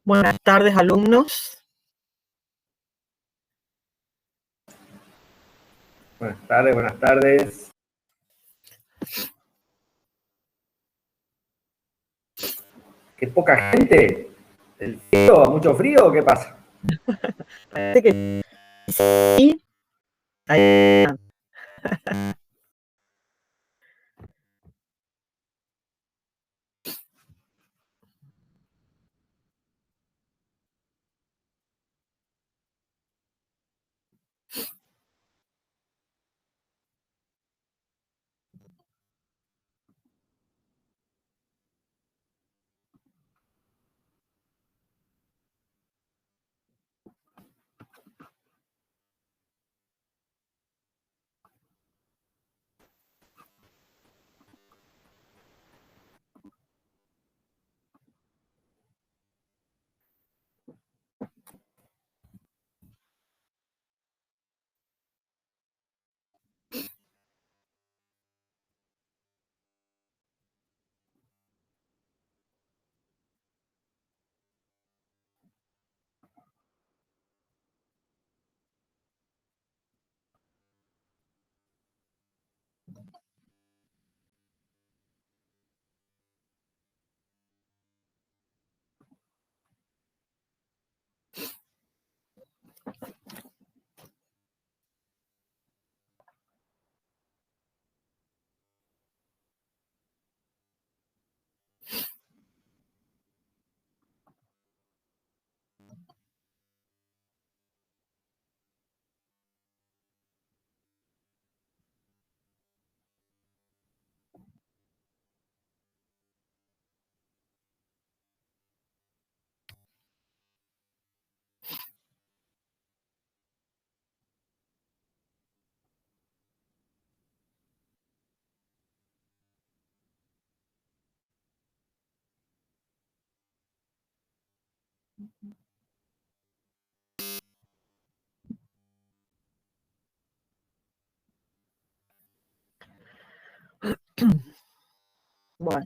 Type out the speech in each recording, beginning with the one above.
Buenas tardes, alumnos. Buenas tardes, buenas tardes. Qué poca gente. ¿El frío? ¿Mucho frío o qué pasa? Parece que sí. Ahí. Bueno,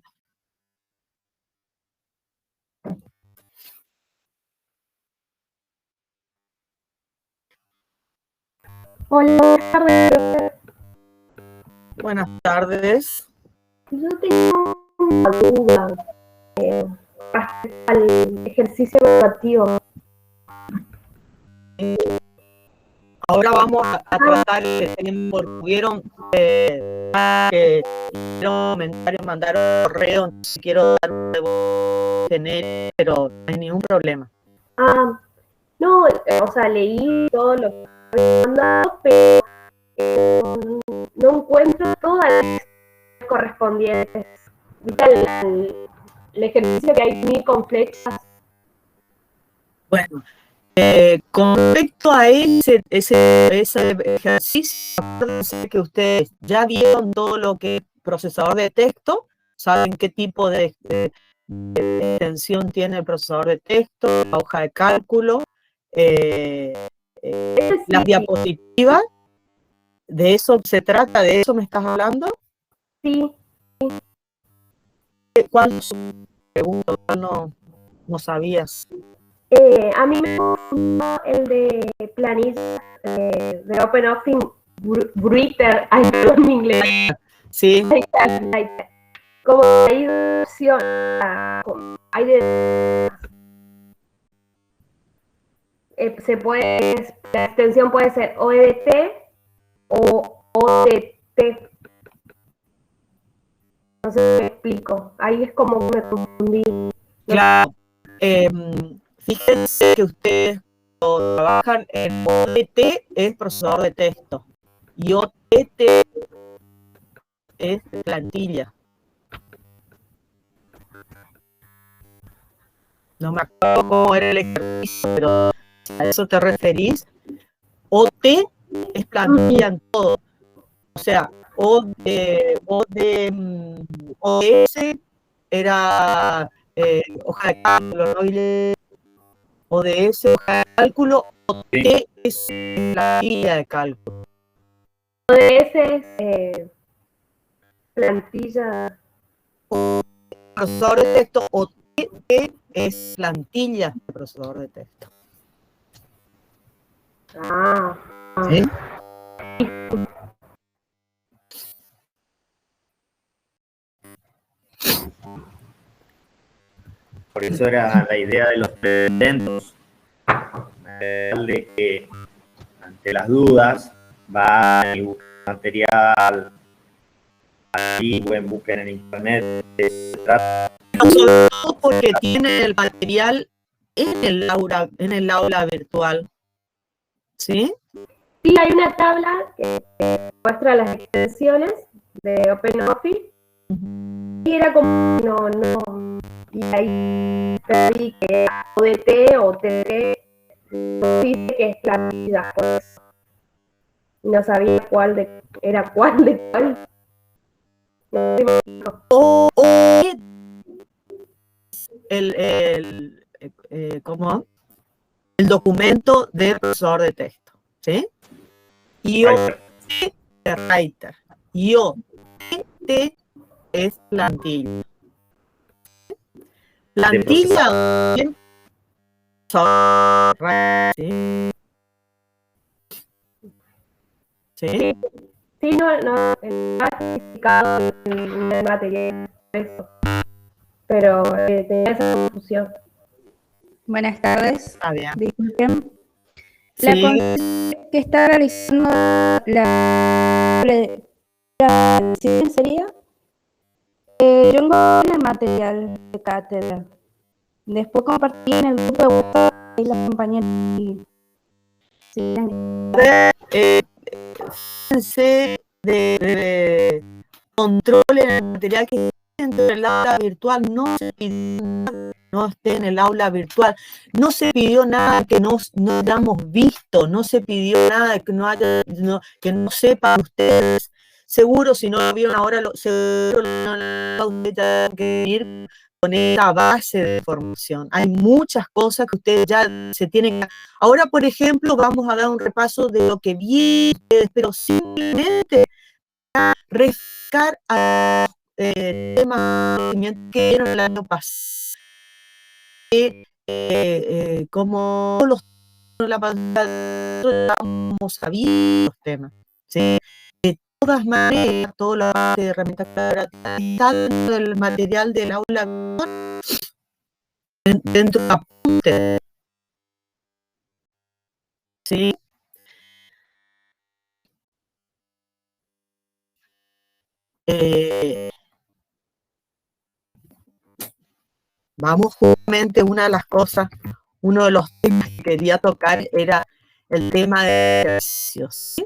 Hola, buenas tardes. buenas tardes. Yo tengo una duda respecto al ejercicio evaluativo. Ahora vamos a tratar el tema porque hubieron que hicieron comentarios, mandaron correo, entonces quiero dar un tener, pero no hay ningún problema. No, o sea, leí todo lo que había mandado, pero no encuentro todas las correspondientes. ¿Viste el ejercicio que hay mil con flechas? Bueno, con respecto a ese ejercicio, acuérdense que ustedes ya vieron todo lo que es procesador de texto, saben qué tipo de extensión tiene el procesador de texto, la hoja de cálculo, las diapositivas. ¿De eso se trata? ¿De eso me estás hablando? Sí. ¿Cuál pregunto? No sabías. A mí me gusta el de planillas de OpenOffice Writer, ay, perdón, en inglés. Sí. Como hay opción, hay de la extensión puede ser OEDT o ODT. No sé si me explico. Ahí es como me confundí. Claro. Fíjense que ustedes trabajan en ODT, es procesador de texto, y OTT es plantilla. No me acuerdo cómo era el ejercicio, pero a eso te referís. OT es plantilla en todo. O sea, ODS era hoja de cálculo, ¿no? ODS, hoja de cálculo, OT es plantilla de cálculo. ODS es plantilla. Procesador de texto, OT es plantilla de procesador de texto. ¿Sí? Por eso era la idea de los intentos, de que ante las dudas van y buscan material, ahí busquen en internet, se trata. Pero sobre todo porque tiene el material en el aula virtual. ¿Sí? Sí, hay una tabla que muestra las extensiones de OpenOffice. Y era como, y ahí perdí que ODT o TT dice que es plantilla, por eso. No sabía cuál de cuál. O ¿cómo? El documento del procesador de texto, ¿sí? Y de writer. Y T es plantilla. Plantilla ¿sí? ¿Sí? Sí, no está explicado en el material eso, pero tenía esa confusión. Buenas tardes. Está bien. Disculpen. Sí. La consulta que está realizando la edición sería, yo encontré el material de cátedra. Después compartí en el grupo de WhatsApp y las compañeras. Fíjense de controlen el material que esté dentro del aula virtual. No se pidió nada que no esté en el aula virtual. No se pidió nada que no hayamos visto. No se pidió nada que no sepan ustedes. Seguro, si no lo vieron ahora, seguro ustedes que ir con esa base de formación. Hay muchas cosas que ustedes ya se tienen que... Ahora, por ejemplo, vamos a dar un repaso de lo que vi, pero simplemente para refrescar a temas que vieron el año pasado. Como los la pasada sabíamos los temas, ¿sí? De todas maneras, todas las herramientas están dentro del material del aula dentro de apunte, ¿sí? Vamos justamente una de las cosas, uno de los temas que quería tocar era el tema de ejercicios, ¿sí?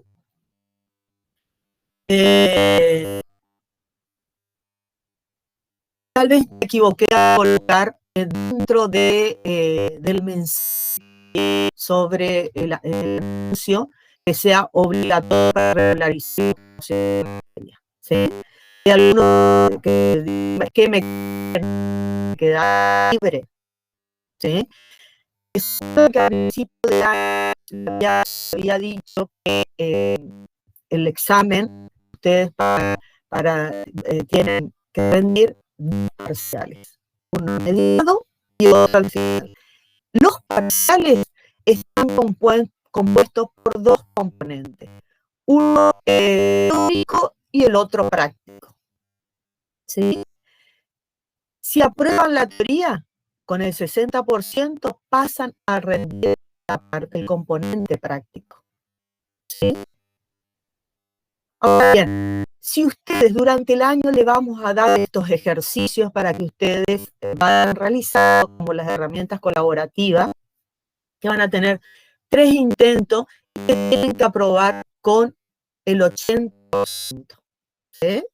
Tal vez me equivoqué a colocar dentro del mensaje sobre el anuncio que sea obligatorio para regularizar, ¿sí? Hay algunos que me queda libre, ¿sí? Es que al principio de año ya había dicho que el examen ustedes tienen que rendir dos parciales, uno mediado y otro al final. Los parciales están compuestos por dos componentes, uno teórico y el otro práctico, ¿sí? Si aprueban la teoría, con el 60% pasan a rendir el componente práctico, ¿sí? Ahora bien, si ustedes durante el año le vamos a dar estos ejercicios para que ustedes vayan realizando, como las herramientas colaborativas, que van a tener 3 intentos y que tienen que aprobar con el 80%, ¿sí?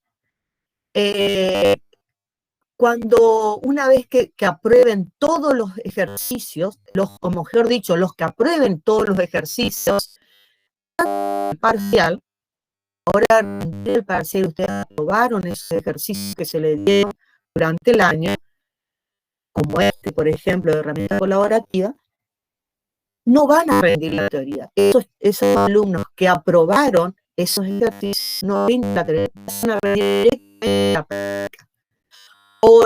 Cuando una vez que aprueben todos los ejercicios, o mejor dicho, los que aprueben todos los ejercicios, el parcial, ahora el parcial ustedes aprobaron esos ejercicios que se les dieron durante el año, como este, por ejemplo, de herramienta colaborativa, no van a rendir la teoría. Esos alumnos que aprobaron esos ejercicios no rinden la teoría, van a rendir directamente la práctica. O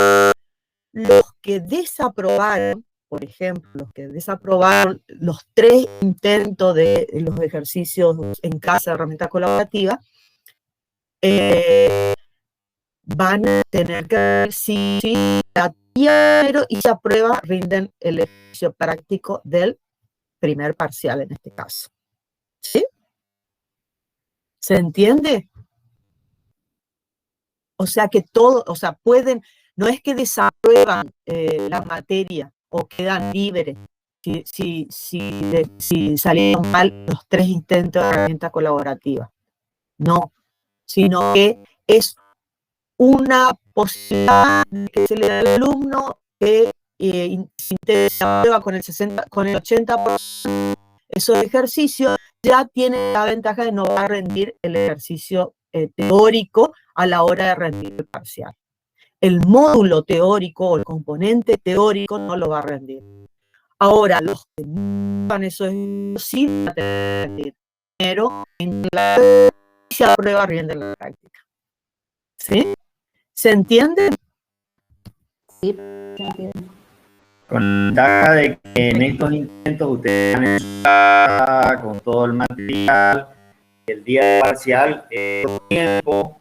Los que desaprobaron, por ejemplo, los que desaprobaron los 3 intentos de los ejercicios en casa de herramienta colaborativa, van a tener que ver si la primero y esa prueba rinden el ejercicio práctico del primer parcial en este caso. ¿Sí? ¿Se entiende? O sea que todo, o sea, pueden, no es que desaprueban la materia o quedan libres si salieron mal los 3 intentos de herramienta colaborativa. No, sino que es una posibilidad de que se le da al alumno que se aprueba con el 80% esos ejercicios, ya tiene la ventaja de no va a rendir el ejercicio teórico a la hora de rendir el parcial. El módulo teórico o el componente teórico no lo va a rendir. Ahora, los que no van eso sí van a tener que rendir, pero en la prueba rinde la práctica. ¿Sí? ¿Se entiende? Sí, se entiende. Con la ventaja de que en estos intentos ustedes van en su casa con todo el material, el día parcial, tiempo,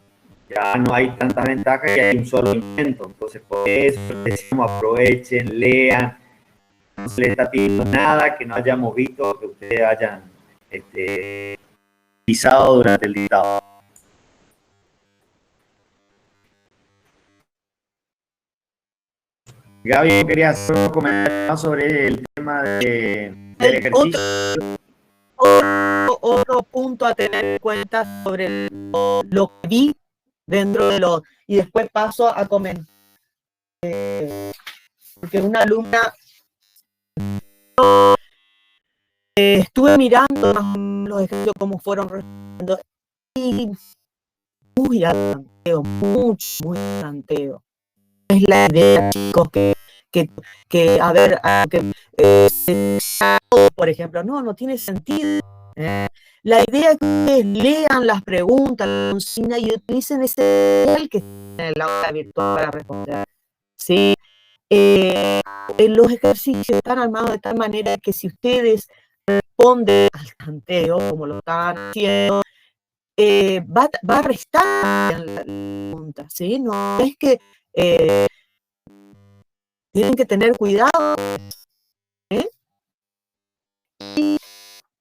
ya no hay tantas ventajas y hay un solo intento. Entonces, por eso les decimos aprovechen, lean, no se les está pidiendo nada que no hayamos visto, que ustedes hayan pisado durante el dictado. Gaby, quería hacer un comentario sobre el tema del ejercicio. Otro punto a tener en cuenta sobre lo que vi dentro de los... Y después paso a comentar. Porque una alumna... estuve mirando los ejercicios, cómo fueron respondiendo. Y muy al tanteo, muy al tanteo. Es la idea, chicos, que a ver, por ejemplo, no tiene sentido. La idea es que lean las preguntas, la consigna y utilicen ese material que está en el aula virtual para responder. ¿Sí? Los ejercicios están armados de tal manera que si ustedes responden al tanteo, como lo están haciendo, va a restar la pregunta, ¿sí? No es que tienen que tener cuidado. ¿Eh? Y,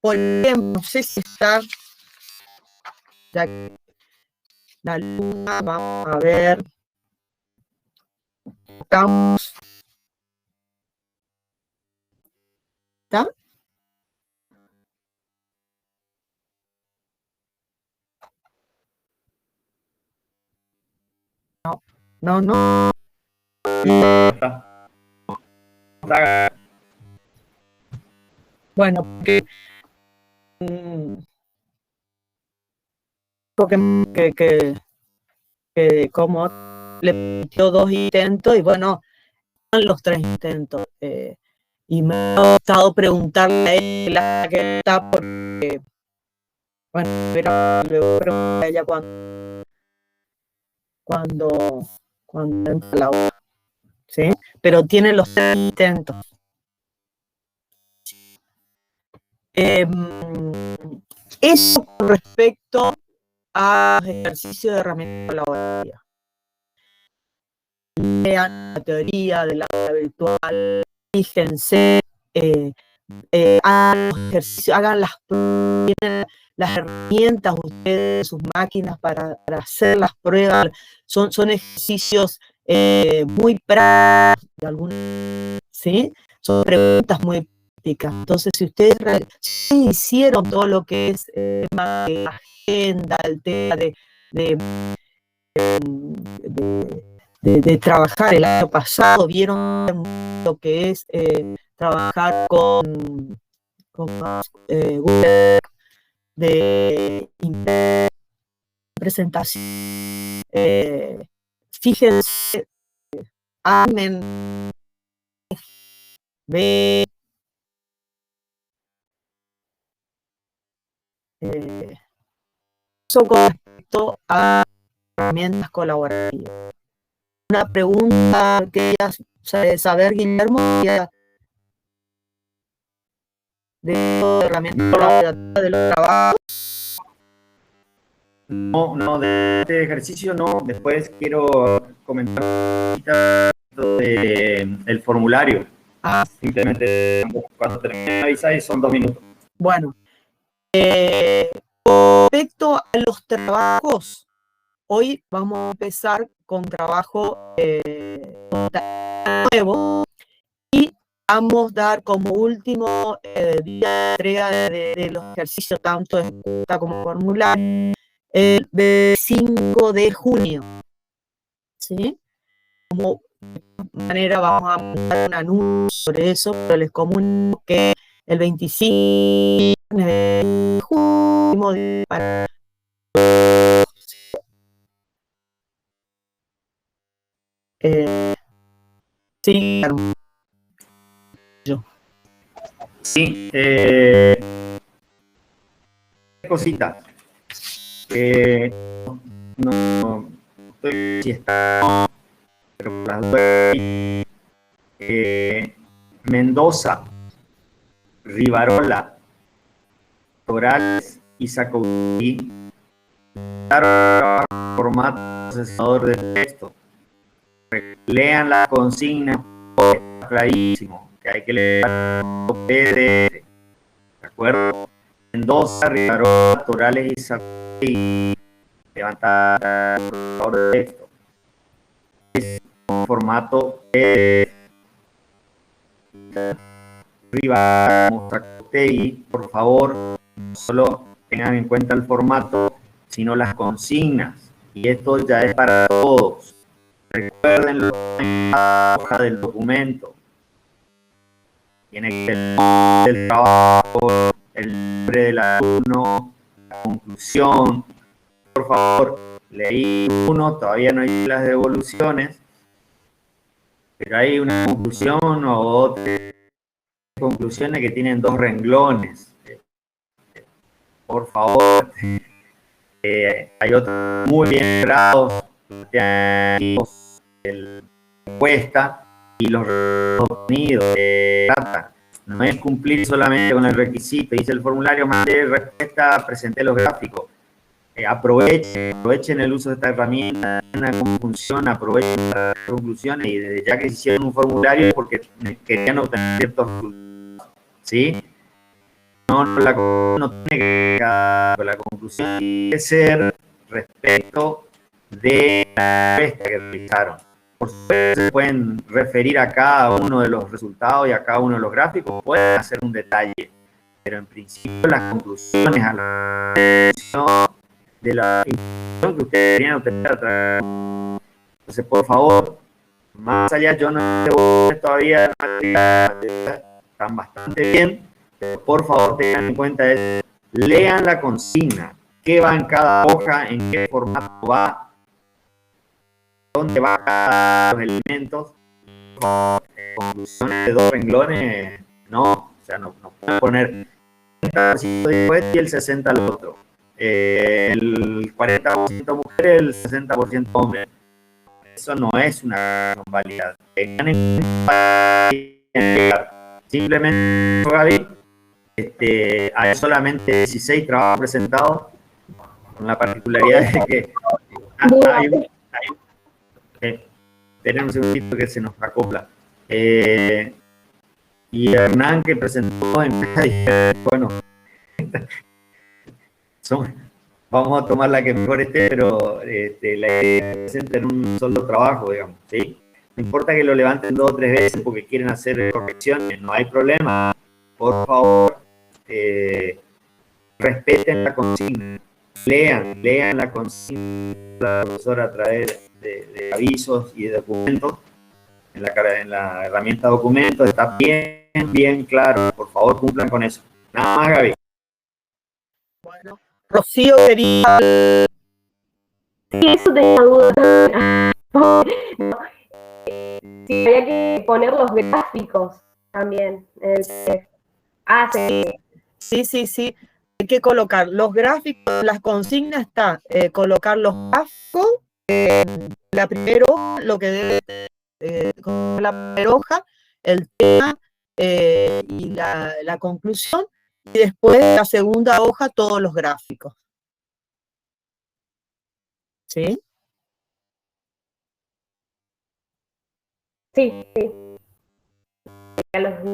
por ejemplo, no sé si está la luna, vamos a ver. Estamos. ¿Está? No. Bueno, porque como le metió 2 intentos y bueno, los 3 intentos. Y me ha gustado preguntarle a ella que está porque, bueno, pero luego pregunté a ella cuando entra la hora, ¿sí? Pero tiene los 3 intentos. Eso con respecto a ejercicios de herramientas colaborativas. Lean la teoría del aula virtual, fíjense, hagan los ejercicios, hagan tienen las herramientas ustedes, sus máquinas para hacer las pruebas. Son ejercicios muy prácticos, ¿sí? Son preguntas muy prácticas. Entonces, si ustedes hicieron todo lo que es el tema de agenda, el tema de trabajar el año pasado, vieron lo que es trabajar con Google, de presentación. Fíjense, amen, ve, eso con respecto a herramientas colaborativas. Una pregunta que ellas saber, Guillermo, de herramientas de los trabajos. No, de este ejercicio no. Después quiero comentar el formulario. Simplemente cuando termine avisáis, son 2 minutos. Bueno, respecto a los trabajos, hoy vamos a empezar con trabajo nuevo y vamos a dar como último día de entrega de los ejercicios, tanto de encuesta como formulario, el 25 de junio. ¿Sí? Como de manera vamos a mandar un anuncio sobre eso, pero les comunico que el 25 de junio para sí, sí, cositas. No estoy si está, pero por las dudas, Mendoza, Rivarola, Torales y Sacouti formato procesador de texto. Lean la consigna, está clarísimo que hay que leer PDF, ¿de acuerdo? Mendoza, Rivarola, Torales y Sacouti, levantar el procesador de texto. Es un formato PDF. Rivarola, Sacouti, por favor, no solo tengan en cuenta el formato, sino las consignas. Y esto ya es para todos. Recuerden en la hoja del documento. Tiene que ser el nombre del trabajo, el nombre del alumno, la conclusión. Por favor, leí uno, todavía no hay las devoluciones, pero hay una conclusión o otra conclusiones que tienen 2 renglones. Por favor, hay otros muy bien grados, la encuesta y los obtenidos. No es cumplir solamente con el requisito, hice el formulario, mandé respuesta, presenté los gráficos. Aprovechen el uso de esta herramienta, cómo funciona, aprovechen las conclusiones y desde ya que hicieron un formulario porque querían obtener ciertos resultados, ¿sí? No tiene que la conclusión tiene que ser respecto de la encuesta que realizaron. Por supuesto, se pueden referir a cada uno de los resultados y a cada uno de los gráficos, pueden hacer un detalle, pero en principio las conclusiones a la de la información que ustedes querían obtener a través. Entonces, por favor, más allá, yo no debo todavía, están bastante bien, pero por favor tengan en cuenta eso. Lean la consigna, qué va en cada hoja, en qué formato va, dónde va cada los elementos. Conclusiones de 2 renglones, no, o sea, no pueden poner el 40% y el 60% al otro. El 40% mujeres, el 60% hombres. Eso no es una válida. Simplemente, Gaby, hay solamente 16 trabajos presentados, con la particularidad de que tenemos un segundito que se nos acopla. Y Hernán, que presentó en bueno, vamos a tomar la que mejor esté, pero la presenta en un solo trabajo, digamos, ¿sí? No importa que lo levanten 2 o 3 veces porque quieren hacer correcciones, no hay problema. Por favor, respeten la consigna, lean la consigna de la profesora a través de avisos y de documentos. En la herramienta documentos está bien claro. Por favor, cumplan con eso. Nada más, Gaby. Bueno, Rocío quería... Sí, eso tenía duda. Sí, había que poner los gráficos también. Sí. Hay que colocar los gráficos, las consignas está colocar los gráficos. La primera, lo que debe con la primera hoja, el tema y la conclusión, y después la segunda hoja todos los gráficos. ¿Sí? Sí, sí.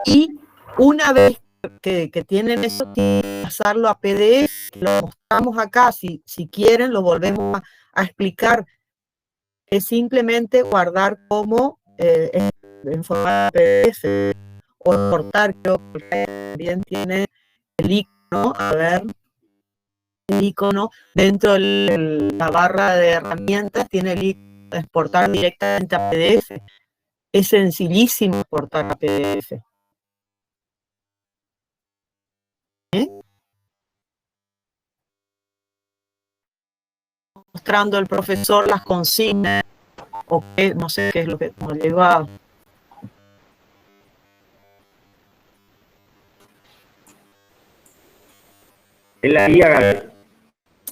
Y una vez que tienen eso, tienen que pasarlo a PDF, lo mostramos acá, si quieren lo volvemos a explicar. Es simplemente guardar como en formato PDF o exportar, creo que también tiene el icono, a ver, el icono dentro de la barra de herramientas, tiene el icono de exportar directamente a PDF. Es sencillísimo exportar a PDF. Mostrando el profesor las consignas, o qué, no sé qué es lo que nos lleva. Es la guía, Gaby.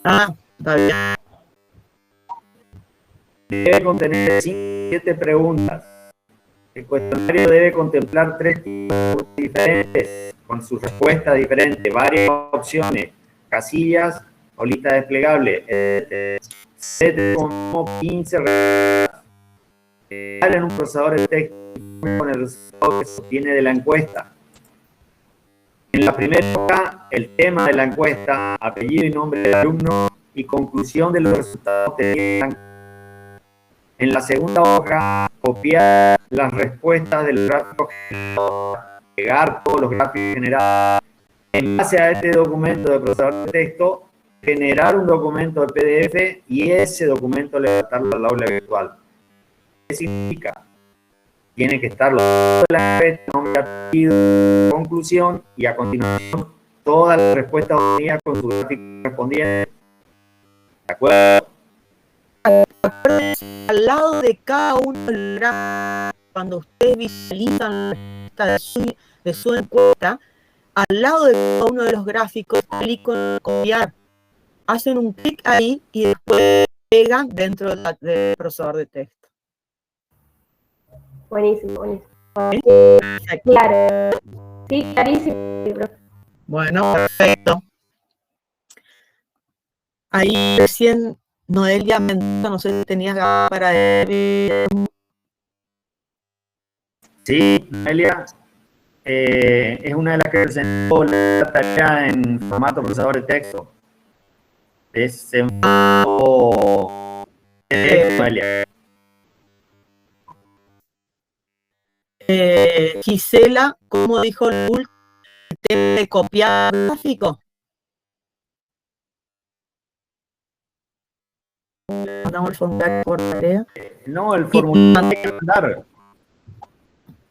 Ah, está bien. Debe contener 7 preguntas. El cuestionario debe contemplar 3 tipos diferentes, con sus respuestas diferentes, varias opciones, casillas o lista desplegable. Se como 15 respuestas. En un procesador de texto con el resultado que se obtiene de la encuesta. En la primera hoja, el tema de la encuesta, apellido y nombre del alumno y conclusión de los resultados obtenidos. En la segunda hoja, copiar las respuestas del gráfico generado, pegar todos los gráficos generados. En base a este documento de procesador de texto, generar un documento de PDF y ese documento levantarlo al aula virtual. ¿Qué significa? Tiene que estar la encuesta, nombre, apellido, conclusión y a continuación todas las respuestas obtenidas con su gráfico correspondiente. ¿De acuerdo? Al lado de cada uno de los gráficos, cuando ustedes visualizan la respuesta de su encuesta, al lado de cada uno de los gráficos, clic con copiar. Hacen un clic ahí y después pegan dentro del procesador de texto. Buenísimo, buenísimo. ¿Sí? Claro. Sí, clarísimo. Bueno, perfecto. Ahí recién Noelia Mendoza, no sé si tenías ganas para ver. Sí, Noelia es una de las que presentó la tarea en formato procesador de texto. Es en formato Noelia. Gisela, ¿cómo dijo el último tema de copiar gráfico? Mandamos el formulario por tarea. No, el formulario hay que mandar.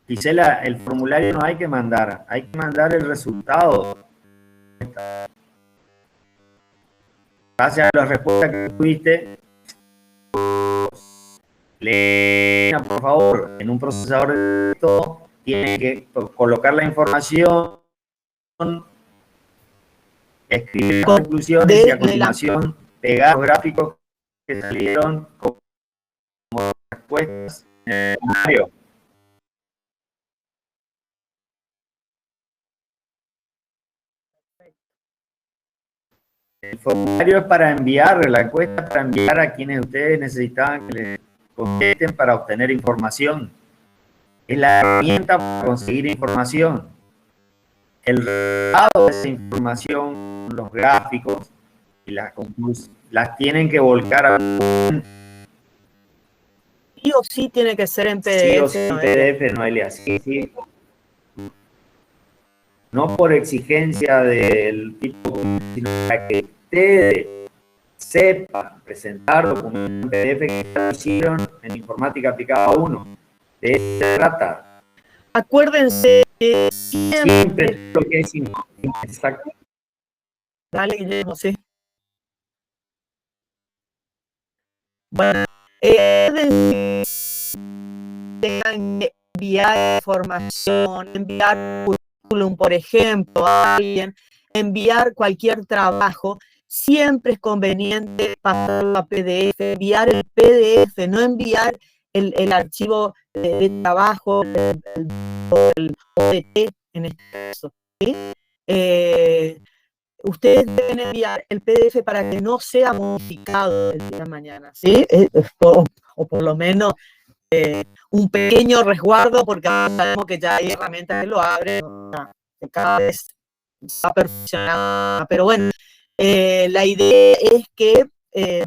Gisela, el formulario no hay que mandar el resultado. Gracias a la respuesta que tuviste, léela, por favor, en un procesador de texto, tiene que colocar la información, escribir las conclusiones y a continuación pegar los gráficos que salieron como respuestas en el formulario. El formulario es para enviar, la encuesta es para enviar a quienes ustedes necesitaban que les contesten para obtener información. Es la herramienta para conseguir información. El resultado de esa información, los gráficos y las conclusiones, las tienen que volcar a Sí o sí tiene que ser en PDF. Sí o sí en PDF, Noelia. Sí, sí. No por exigencia del tipo, sino para que ustedes sepan presentar documentos en PDF que hicieron en Informática Aplicada 1. De eso se trata. Acuérdense que Siempre es lo que es exacto. Dale, Guillermo, sí. Bueno, tengan que enviar información, enviar currículum, por ejemplo, a alguien, enviar cualquier trabajo, siempre es conveniente pasarlo a PDF, enviar el PDF, no enviar el archivo de trabajo, el ODT en este caso, ¿sí? Ustedes deben enviar el PDF para que no sea modificado el día de mañana, ¿sí? O por lo menos un pequeño resguardo, porque ahora sabemos que ya hay herramientas que lo abren, o sea, que cada vez va perfeccionando, pero bueno, la idea es que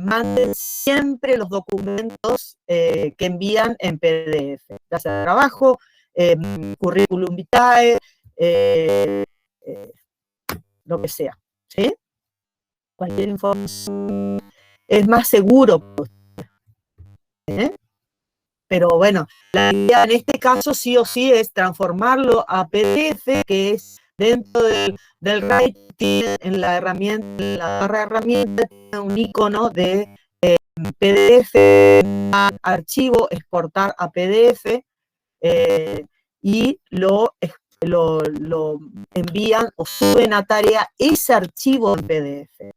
manden siempre los documentos que envían en PDF, ya sea trabajo, currículum vitae, lo que sea, ¿sí? Cualquier información es más seguro, ¿eh? Pero bueno, la idea en este caso sí o sí es transformarlo a PDF, que es dentro del writing, en la herramienta, en la barra de herramientas, tiene un icono de PDF, archivo, exportar a PDF, y lo envían o suben a tarea ese archivo en PDF.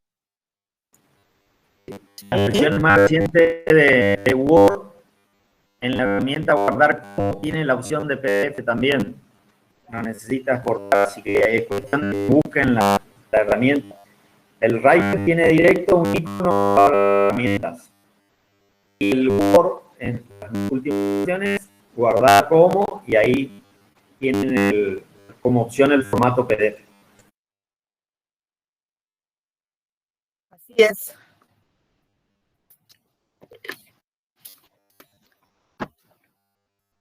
La versión más reciente de Word, en la herramienta guardar como tiene la opción de PDF también. No necesitas exportar, así que es cuestión de que busquen la herramienta. El Writer tiene directo un icono para herramientas. Y el Word, en las últimas opciones, guardar como, y ahí tienen como opción el formato PDF. Así es.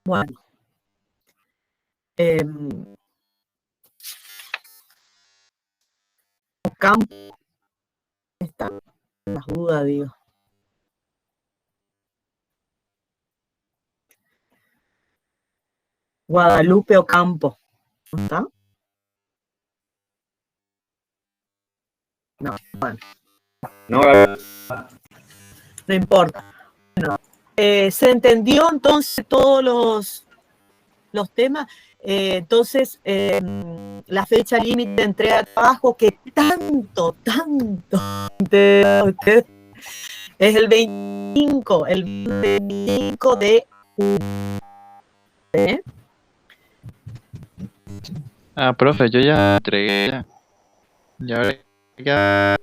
Bueno. Campo está las dudas, digo. Guadalupe Ocampo, ¿no está? No, bueno. No importa. Bueno, ¿se entendió entonces todos los temas? Entonces, la fecha límite de entrega de trabajo, que tanto es el 25 de junio. ¿Eh? Ah, profe, yo ya entregué ya. Ya.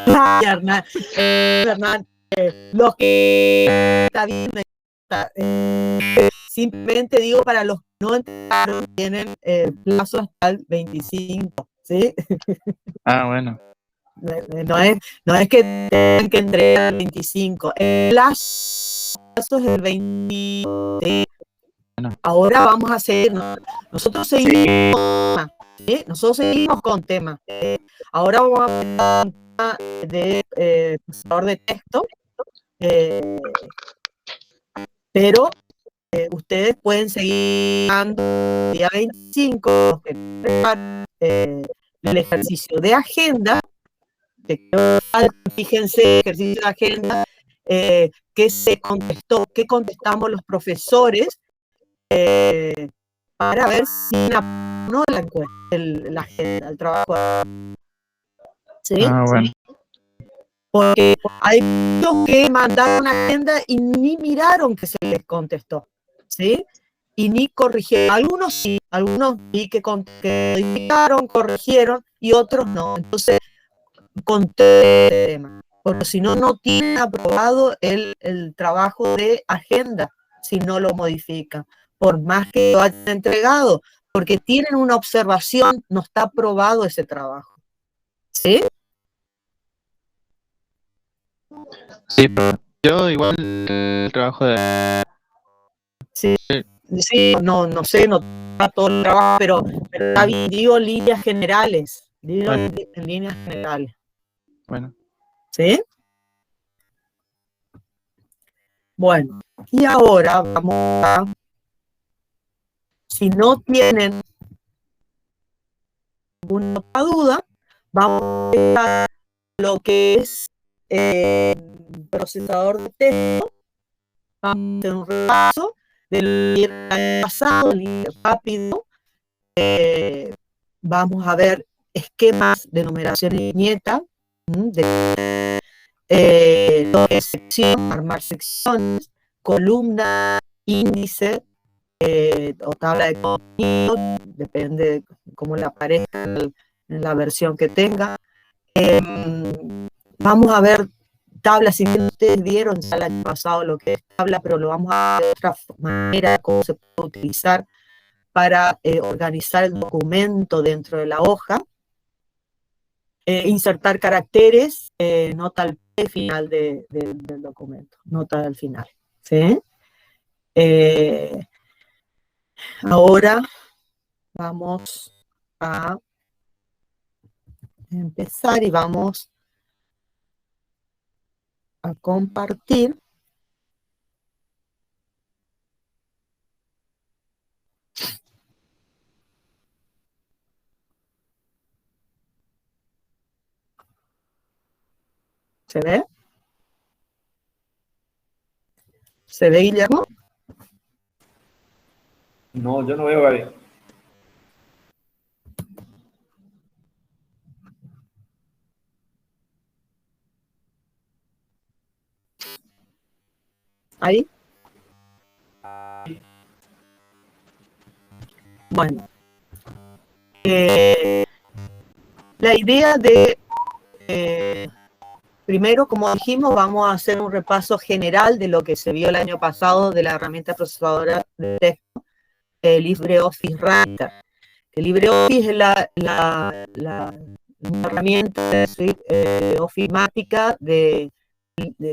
Ay, Hernán, los que está bien, simplemente digo, para los que no entraron, tienen plazo hasta el 25, ¿sí? Ah, bueno. No es que tengan que entregar el 25, el plazo es el 20. Bueno. Ahora vamos a seguir, nosotros seguimos, ¿sí? Nosotros seguimos con temas. Ahora vamos a hablar de procesador de texto, pero ustedes pueden seguir el día 25 el ejercicio de agenda, que fíjense, ejercicio de agenda, que se contestó, que contestamos los profesores, para ver si no la encuesta, la agenda, el trabajo. ¿Sí? Ah, bueno. Porque hay muchos que mandaron agenda y ni miraron que se les contestó, ¿sí? Y ni corrigieron. Algunos sí, algunos vi que modificaron, corrigieron, y otros no. Entonces, conté el tema. Porque si no, no tienen aprobado el trabajo de agenda, si no lo modifican. Por más que lo hayan entregado, porque tienen una observación, no está aprobado ese trabajo. ¿Sí? Sí, pero yo igual el trabajo de... Sí, sí, no sé, no está todo el trabajo, pero está bien, digo líneas generales. Digo Bueno. en líneas generales. Bueno. ¿Sí? Bueno, y ahora vamos a... Si no tienen ninguna duda, vamos a empezar lo que es procesador de texto. Vamos a hacer un repaso del año pasado, rápido. Vamos a ver esquemas de numeración y viñeta, lo que es sección, armar secciones, columna, índice o tabla de contenido, depende de cómo le aparezca en la versión que tenga. Vamos a ver tablas, si bien ustedes vieron ya el año pasado lo que es tabla, pero lo vamos a ver de otra manera, cómo se puede utilizar para organizar el documento dentro de la hoja. Insertar caracteres, nota al final del documento, nota al final. ¿Sí? Ahora vamos a empezar y vamos a compartir. ¿Se ve? ¿Se ve, Guillermo? No, yo no veo, Gaby. ¿Ahí? Bueno. La idea de... primero, como dijimos, vamos a hacer un repaso general de lo que se vio el año pasado de la herramienta procesadora de texto, LibreOffice Writer. El LibreOffice es la herramienta ofimática que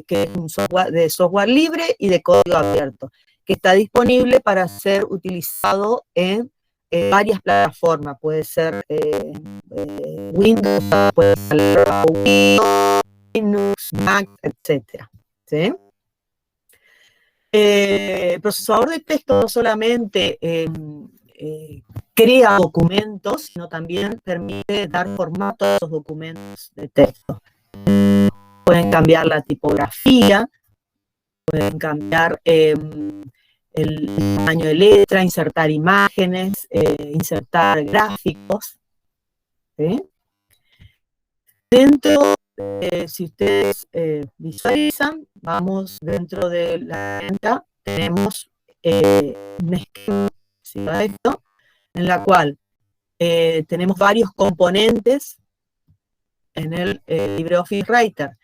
es un software de software libre y de código abierto, que está disponible para ser utilizado en varias plataformas. Puede ser Windows, puede ser Windows, Linux, Mac, etc. ¿Sí? El procesador de texto no solamente crea documentos, sino también permite dar formato a esos documentos de texto. Pueden cambiar la tipografía, pueden cambiar el tamaño de letra, insertar imágenes, insertar gráficos. ¿Sí? Dentro, si ustedes visualizan, vamos dentro de la herramienta, tenemos un esquema de esto, en la cual tenemos varios componentes en el LibreOffice Writer.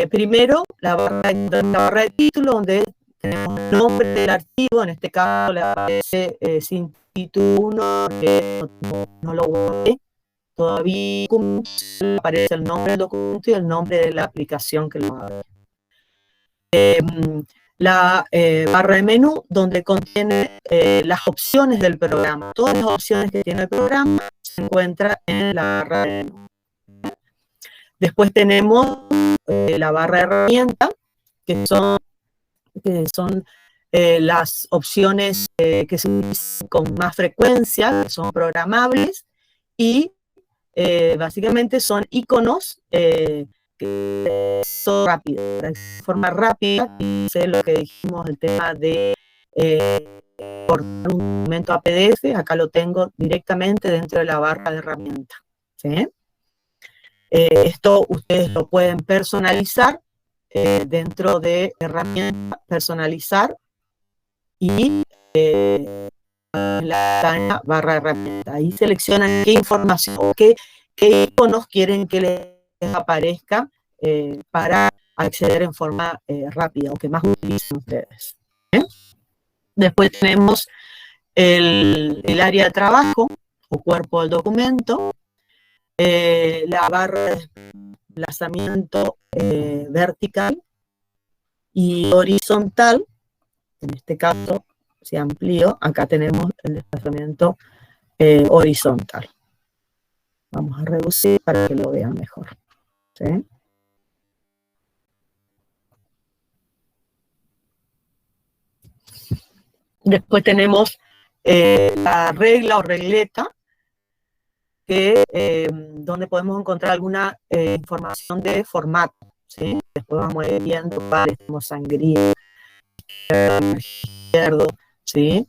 Primero, la barra de título, donde tenemos el nombre del archivo, en este caso le aparece sin título 1, que no lo guardé todavía, aparece el nombre del documento y el nombre de la aplicación que lo abre. La barra de menú, donde contiene las opciones del programa. Todas las opciones que tiene el programa se encuentran en la barra de menú. Después tenemos la barra de herramientas, que son las opciones que se utilizan con más frecuencia, que son programables, y básicamente son iconos que son rápidos, de forma rápida, y sé lo que dijimos, el tema de exportar un documento a PDF, acá lo tengo directamente dentro de la barra de herramientas. ¿Sí? Esto ustedes lo pueden personalizar dentro de herramientas, personalizar, y en la barra de herramientas. Ahí seleccionan qué información o qué iconos quieren que les aparezca para acceder en forma rápida o que más utilicen ustedes. Después tenemos el área de trabajo o cuerpo del documento, la barra de desplazamiento vertical y horizontal. En este caso, si amplío, acá tenemos el desplazamiento horizontal. Vamos a reducir para que lo vean mejor. ¿Sí? Después tenemos la regla o regleta, donde podemos encontrar alguna información de formato. ¿Sí? Después vamos a ir viendo cuáles tenemos: sangría, izquierdo, ¿sí?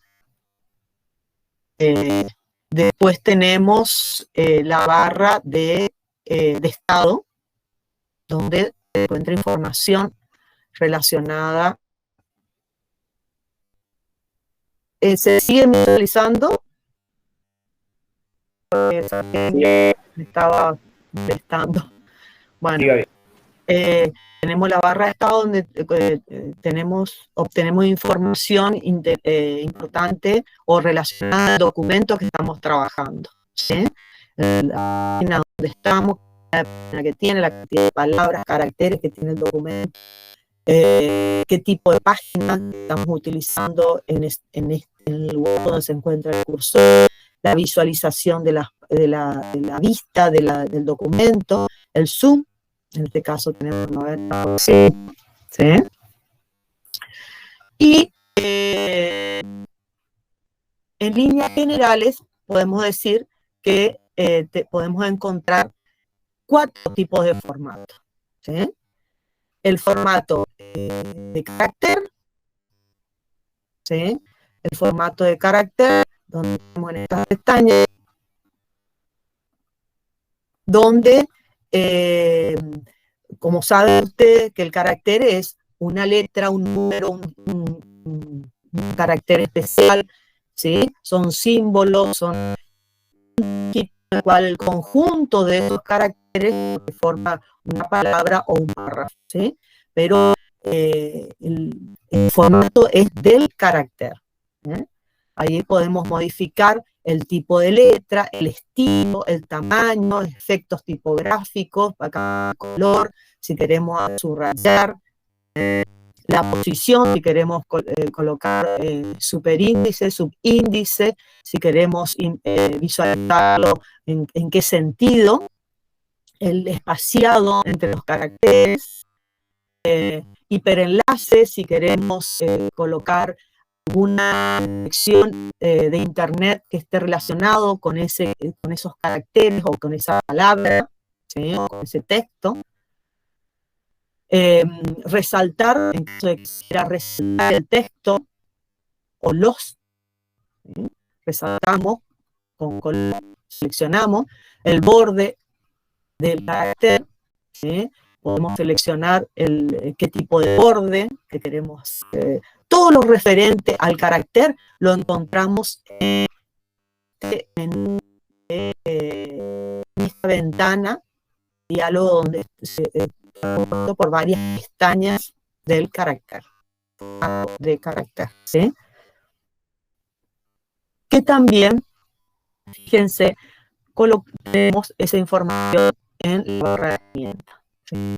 Después tenemos la barra de estado, donde se encuentra información relacionada. ¿Se sigue visualizando? Me estaba molestando. Bueno, tenemos la barra de estado donde obtenemos información importante o relacionada al documento que estamos trabajando, ¿sí? La página donde estamos, la página que tiene, la cantidad de palabras, caracteres que tiene el documento, qué tipo de página estamos utilizando en el lugar donde se encuentra el cursor, la visualización de la vista del documento, el zoom, en este caso tenemos 90%, ¿sí? Y en líneas generales podemos decir que podemos encontrar 4 tipos de formato, ¿sí? El formato de carácter, ¿sí? El formato de carácter, donde tenemos en estas pestañas, donde, como sabe usted, que el carácter es una letra, un número, un carácter especial, ¿sí? Son símbolos, son el cual el conjunto de esos caracteres forma una palabra o un párrafo, ¿sí? Pero el formato es del carácter, ¿eh? Ahí podemos modificar el tipo de letra, el estilo, el tamaño, efectos tipográficos, acá el color, si queremos subrayar, la posición, si queremos colocar superíndice, subíndice, si queremos visualizarlo en qué sentido, el espaciado entre los caracteres, hiperenlace, si queremos colocar alguna sección de internet que esté relacionado con esos caracteres o con esa palabra, ¿sí? O con ese texto. Resaltar, en caso de que quiera resaltar el texto o ¿sí? Resaltamos con color, seleccionamos el borde del carácter, ¿sí? Podemos seleccionar qué tipo de borde que queremos. Todo lo referente al carácter lo encontramos en esta ventana, diálogo donde se compuesto por varias pestañas del carácter, ¿sí? Que también, fíjense, tenemos esa información en la barra de herramientas, ¿sí?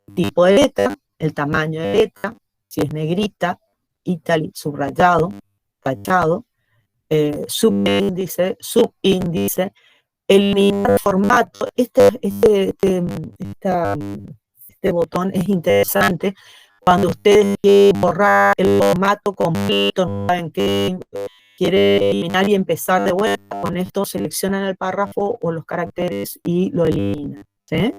El tipo de letra, el tamaño de letra, si es negrita, italic, subrayado, tachado, subíndice, eliminar formato. Este botón es interesante cuando ustedes quieren borrar el formato completo, no saben qué, quieren eliminar y empezar de vuelta. Con esto seleccionan el párrafo o los caracteres y lo eliminan, ¿sí?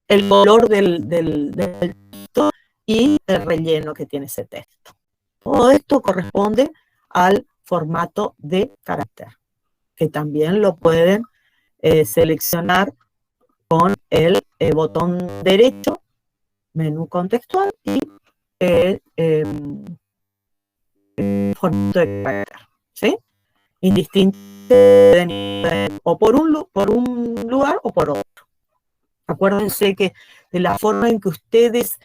El color del texto y el relleno que tiene ese texto. Todo esto corresponde al formato de carácter, que también lo pueden seleccionar con el botón derecho, menú contextual y formato de carácter, ¿sí? Indistinto, o por un lugar o por otro. Acuérdense que de la forma en que ustedes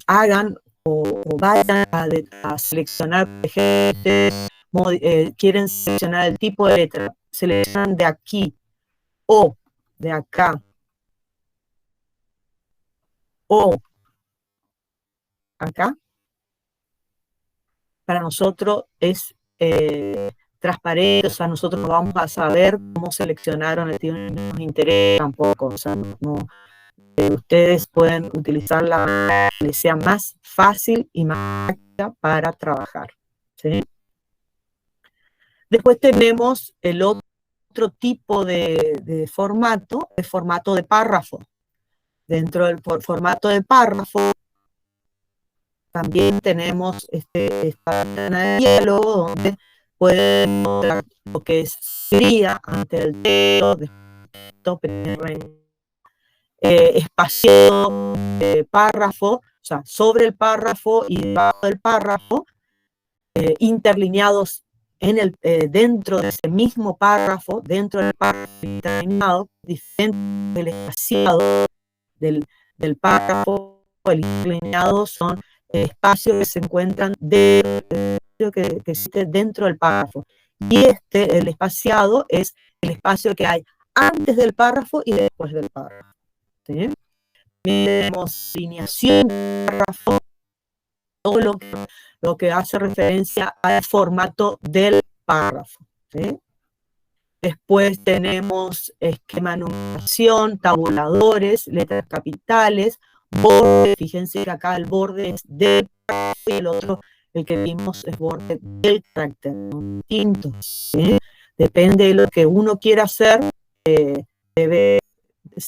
hagan o vayan a seleccionar, por ejemplo, quieren seleccionar el tipo de letra, seleccionan de aquí o de acá o acá, para nosotros es transparente, o sea, nosotros no vamos a saber cómo seleccionaron, no nos interesa tampoco, o sea, ustedes pueden utilizar la que les sea más fácil y más práctica para trabajar, ¿sí? Después tenemos el otro tipo de formato, el formato de párrafo. Dentro del formato de párrafo también tenemos esta ventana de diálogo donde puede mostrar lo que sería ante el texto, espacio párrafo, o sea, sobre el párrafo y debajo del párrafo, interlineados dentro de ese mismo párrafo, dentro del párrafo interlineado, diferente del espaciado del párrafo. El interlineado son espacios que se encuentran que existe dentro del párrafo. Y el espaciado es el espacio que hay antes del párrafo y después del párrafo. ¿Sí? Tenemos alineación del párrafo, todo lo que hace referencia al formato del párrafo. ¿Sí? Después tenemos esquema de numeración, tabuladores, letras capitales, borde. Fíjense que acá el borde es del párrafo y el otro, el que vimos, es borde del carácter. Son distintos. ¿Sí? Depende de lo que uno quiera hacer,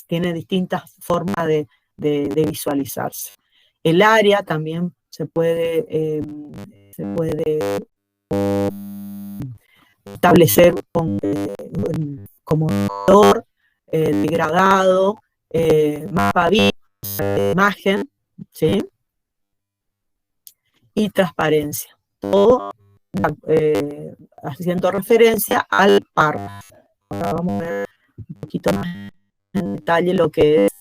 tiene distintas formas de visualizarse. El área también se puede establecer como color, degradado, mapa de imagen, ¿sí? Y transparencia. Todo haciendo referencia al párrafo. Ahora vamos a ver un poquito más en detalle lo que es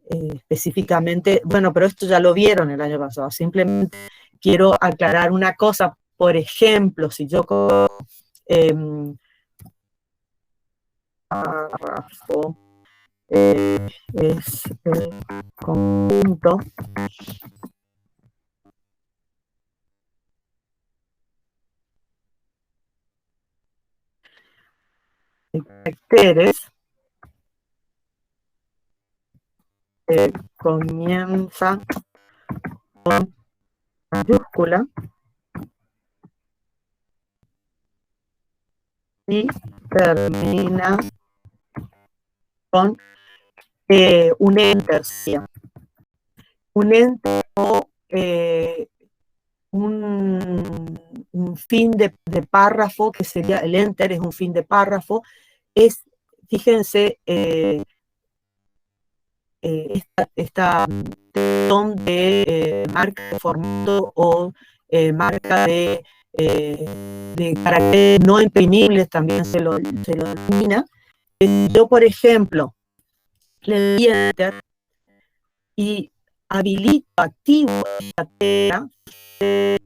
específicamente, bueno, pero esto ya lo vieron el año pasado. Simplemente quiero aclarar una cosa. Por ejemplo, si yo párrafo es el conjunto de caracteres comienza con mayúscula y termina con un enter. Un enter o un fin de párrafo, que sería el enter, es un fin de párrafo. Fíjense, esta son de marca de formato o marca de caracteres no imprimibles, también se lo denomina. Yo, por ejemplo, le doy enter y activo esta tecla,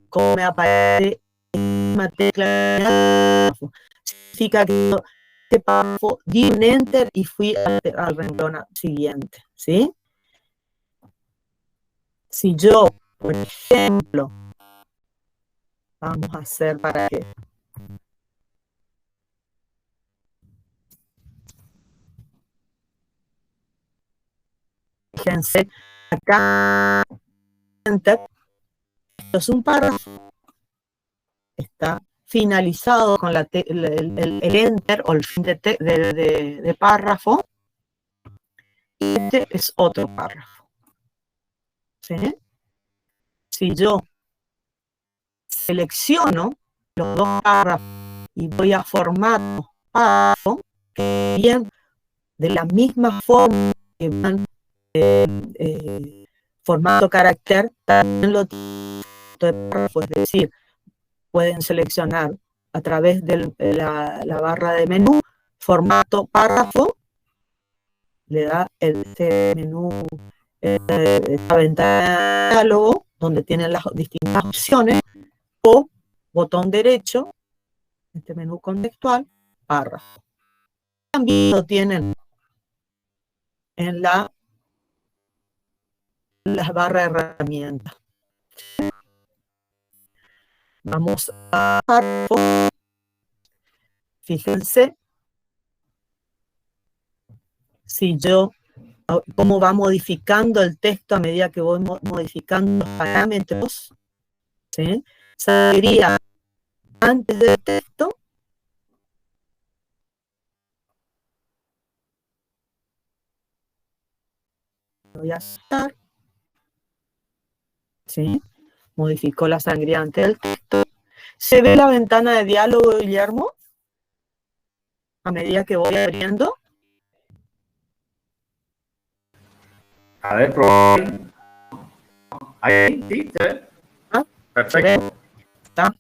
como me aparece una tecla, significa que este párrafo di un enter y fui al renglón siguiente, ¿sí? Si yo, por ejemplo, vamos a hacer para que fíjense, acá enter, esto es un párrafo, está finalizado con el enter o el fin de párrafo, y este es otro párrafo. ¿Sí? Si yo selecciono los dos párrafos y voy a formato párrafo, bien, de la misma forma que van formato carácter, también lo tienen de párrafo, es decir, pueden seleccionar a través de la barra de menú formato párrafo, le da este menú, esta ventana de diálogo donde tienen las distintas opciones, o botón derecho, este menú contextual, párrafo. También lo tienen en la barra de herramientas. Vamos a párrafo. Fíjense si yo, cómo va modificando el texto a medida que voy modificando los parámetros. ¿Sí? Sería antes del texto, voy a hacer, ¿sí? Modificó la sangriante del texto, ¿Se ve la ventana de diálogo, Guillermo? A medida que voy abriendo. A ver, probá. Ahí, sí, se ve. ¿Ah? Perfecto. Ta.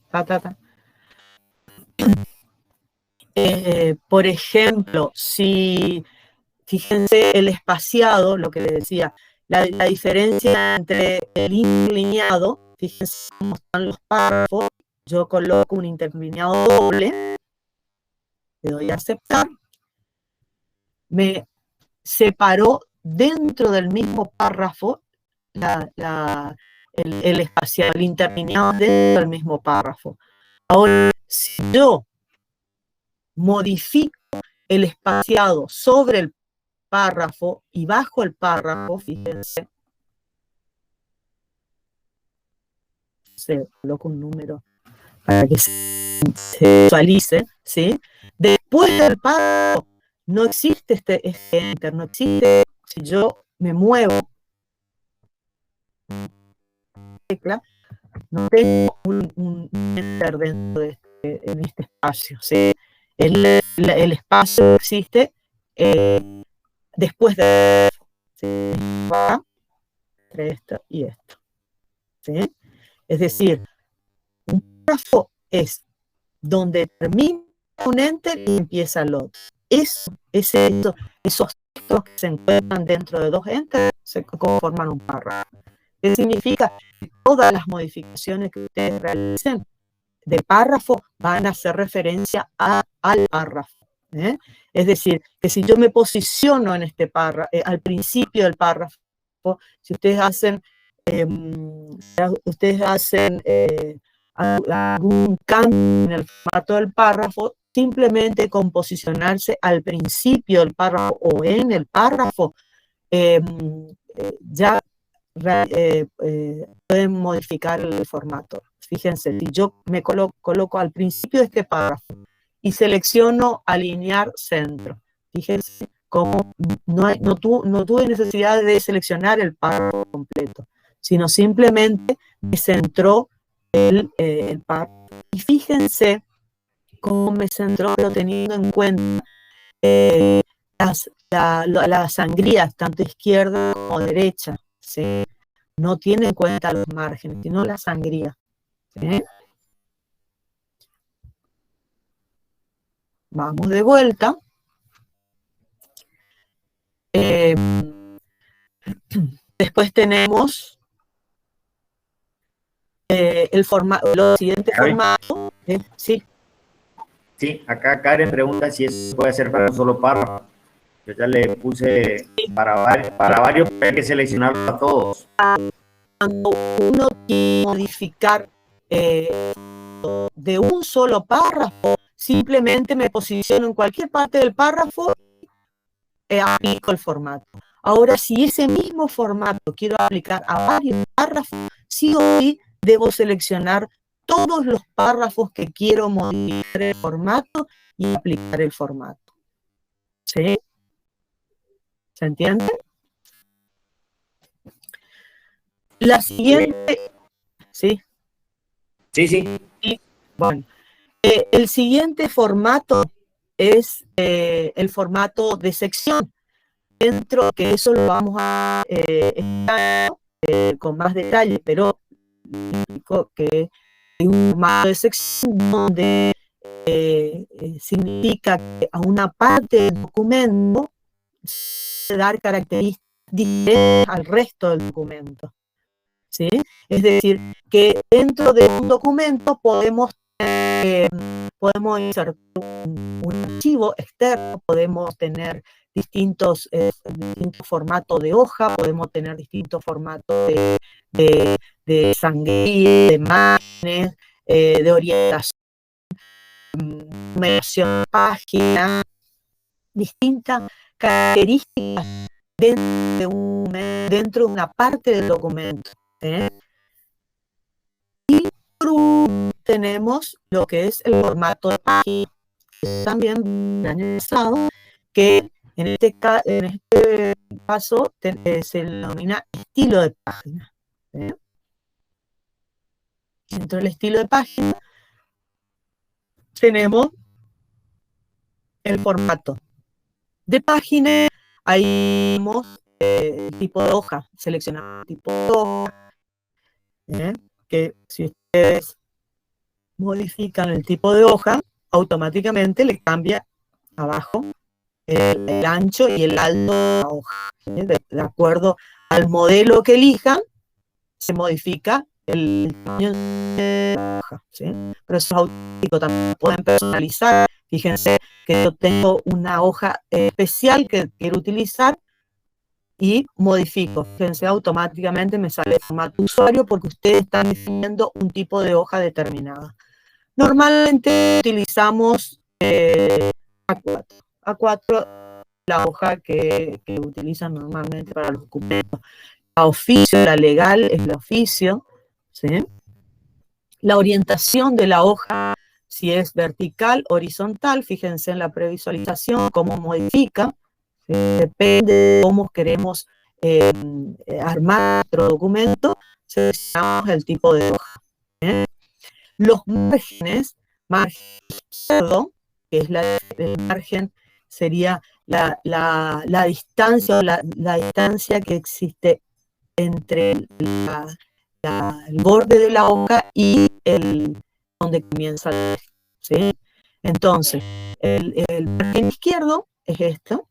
Por ejemplo, si, fíjense el espaciado, lo que les decía, la diferencia entre el interlineado, fíjense cómo están los párrafos, yo coloco un interlineado doble, le doy a aceptar, me separó dentro del mismo párrafo el espaciado, el interlineado dentro del mismo párrafo. Ahora, si yo modifico el espaciado sobre el párrafo y bajo el párrafo, fíjense, se coloca un número para que se visualice, ¿sí? Después del párrafo no existe este enter, no existe, si yo me muevo, tecla, no tengo un enter dentro de en este espacio, ¿sí? El espacio existe después de va entre esto y esto, ¿sí? Es decir, un párrafo es donde termina un enter y empieza el otro. Esos textos que se encuentran dentro de dos enters se conforman un párrafo. ¿Qué significa? Que todas las modificaciones que ustedes realicen de párrafo van a hacer referencia al párrafo. Es decir, que si yo me posiciono en este párrafo, al principio del párrafo, si ustedes hacen algún cambio en el formato del párrafo, simplemente con posicionarse al principio del párrafo o en el párrafo, ya pueden modificar el formato. Fíjense, si yo me coloco al principio de este párrafo y selecciono alinear centro, fíjense cómo no tuve necesidad de seleccionar el párrafo completo, sino simplemente me centró el párrafo. Y fíjense cómo me centró, pero teniendo en cuenta las sangrías, tanto izquierda como derecha, ¿sí? No tiene en cuenta los márgenes, sino la sangría, ¿sí? Vamos de vuelta. Después tenemos los siguientes formatos. Sí. Sí, acá Karen pregunta si eso se puede hacer para un solo párrafo. Yo ya le puse para varios, pero hay que seleccionarlo a todos. Cuando uno quiere modificar de un solo párrafo, simplemente me posiciono en cualquier parte del párrafo y aplico el formato. Ahora, si ese mismo formato quiero aplicar a varios párrafos, sí o sí debo seleccionar todos los párrafos que quiero modificar el formato y aplicar el formato. ¿Sí? ¿Se entiende? La siguiente... ¿Sí? Sí. Bueno, el siguiente formato es el formato de sección. Dentro que eso lo vamos a con más detalle, pero indico que hay un formato de sección donde significa que a una parte del documento se dar características diferentes al resto del documento, ¿sí? Es decir, que dentro de un documento podemos insertar un archivo externo, podemos tener distintos formatos de hoja, podemos tener distintos formatos de sangría, de imágenes, de orientación, numeración de página, distintas características dentro de una parte del documento. Y por último tenemos lo que es el formato de página, que también el año pasado, que en este caso se denomina estilo de página. Dentro del estilo de página tenemos el formato de página. Ahí vemos el tipo de hoja, seleccionamos el tipo de hoja, que si ustedes modifican el tipo de hoja, automáticamente le cambia abajo el ancho y el alto de la hoja. De acuerdo al modelo que elijan, se modifica el tamaño de la hoja, ¿sí? Pero eso es automático, también pueden personalizar. Fíjense que yo tengo una hoja especial que quiero utilizar y modifico. Fíjense, automáticamente me sale el formato usuario porque ustedes están definiendo un tipo de hoja determinada. Normalmente utilizamos A4. A4 la hoja que utilizan normalmente para los documentos. La oficio, la legal es la oficio, ¿sí? La orientación de la hoja, si es vertical, horizontal, fíjense en la previsualización cómo modifica, ¿sí? Depende de cómo queremos armar nuestro documento, seleccionamos el tipo de hoja. Los márgenes, margen izquierdo, que es el margen, sería la distancia o la distancia que existe entre el borde de la hoja y donde comienza el eje, ¿sí? Entonces, el margen izquierdo es esto,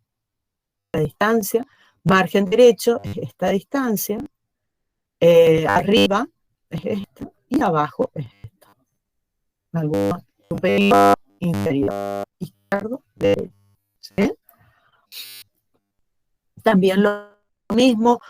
la distancia, margen derecho es esta distancia, arriba es esto y abajo es esto. Algunos superior, inferior, izquierdo, derecho, ¿sí? También lo mismo.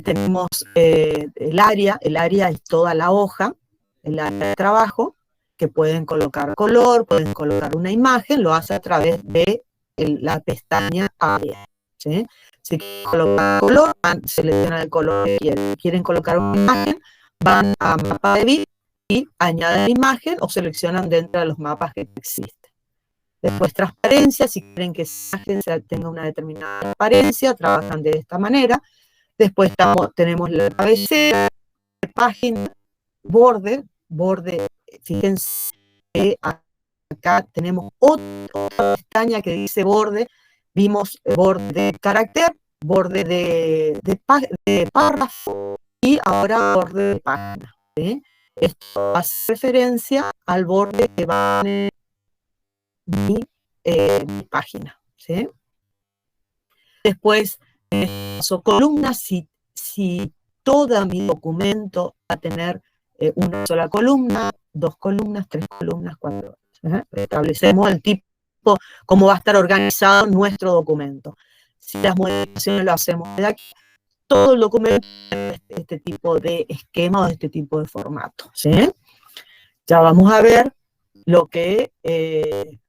Tenemos el área es toda la hoja, el área de trabajo, que pueden colocar color, pueden colocar una imagen, lo hace a través de la pestaña área, ¿sí? Si quieren colocar color, seleccionan el color que quieren. Quieren colocar una imagen, van a mapa de bit y añaden la imagen o seleccionan dentro de los mapas que existen. Después transparencia, si quieren que esa imagen tenga una determinada transparencia, trabajan de esta manera. Después tenemos la cabecera, página, borde, fíjense que acá tenemos otra pestaña que dice borde, vimos borde de carácter, borde de párrafo y ahora borde de página, ¿sí? Esto hace referencia al borde que va en mi página, ¿sí? Después, columnas, si todo mi documento va a tener una sola columna, 2 columnas, 3 columnas, 4. Establecemos el tipo, cómo va a estar organizado nuestro documento. Si las modificaciones lo hacemos de aquí, todo el documento tiene este tipo de esquema o este tipo de formato, ¿sí? Ya vamos a ver lo que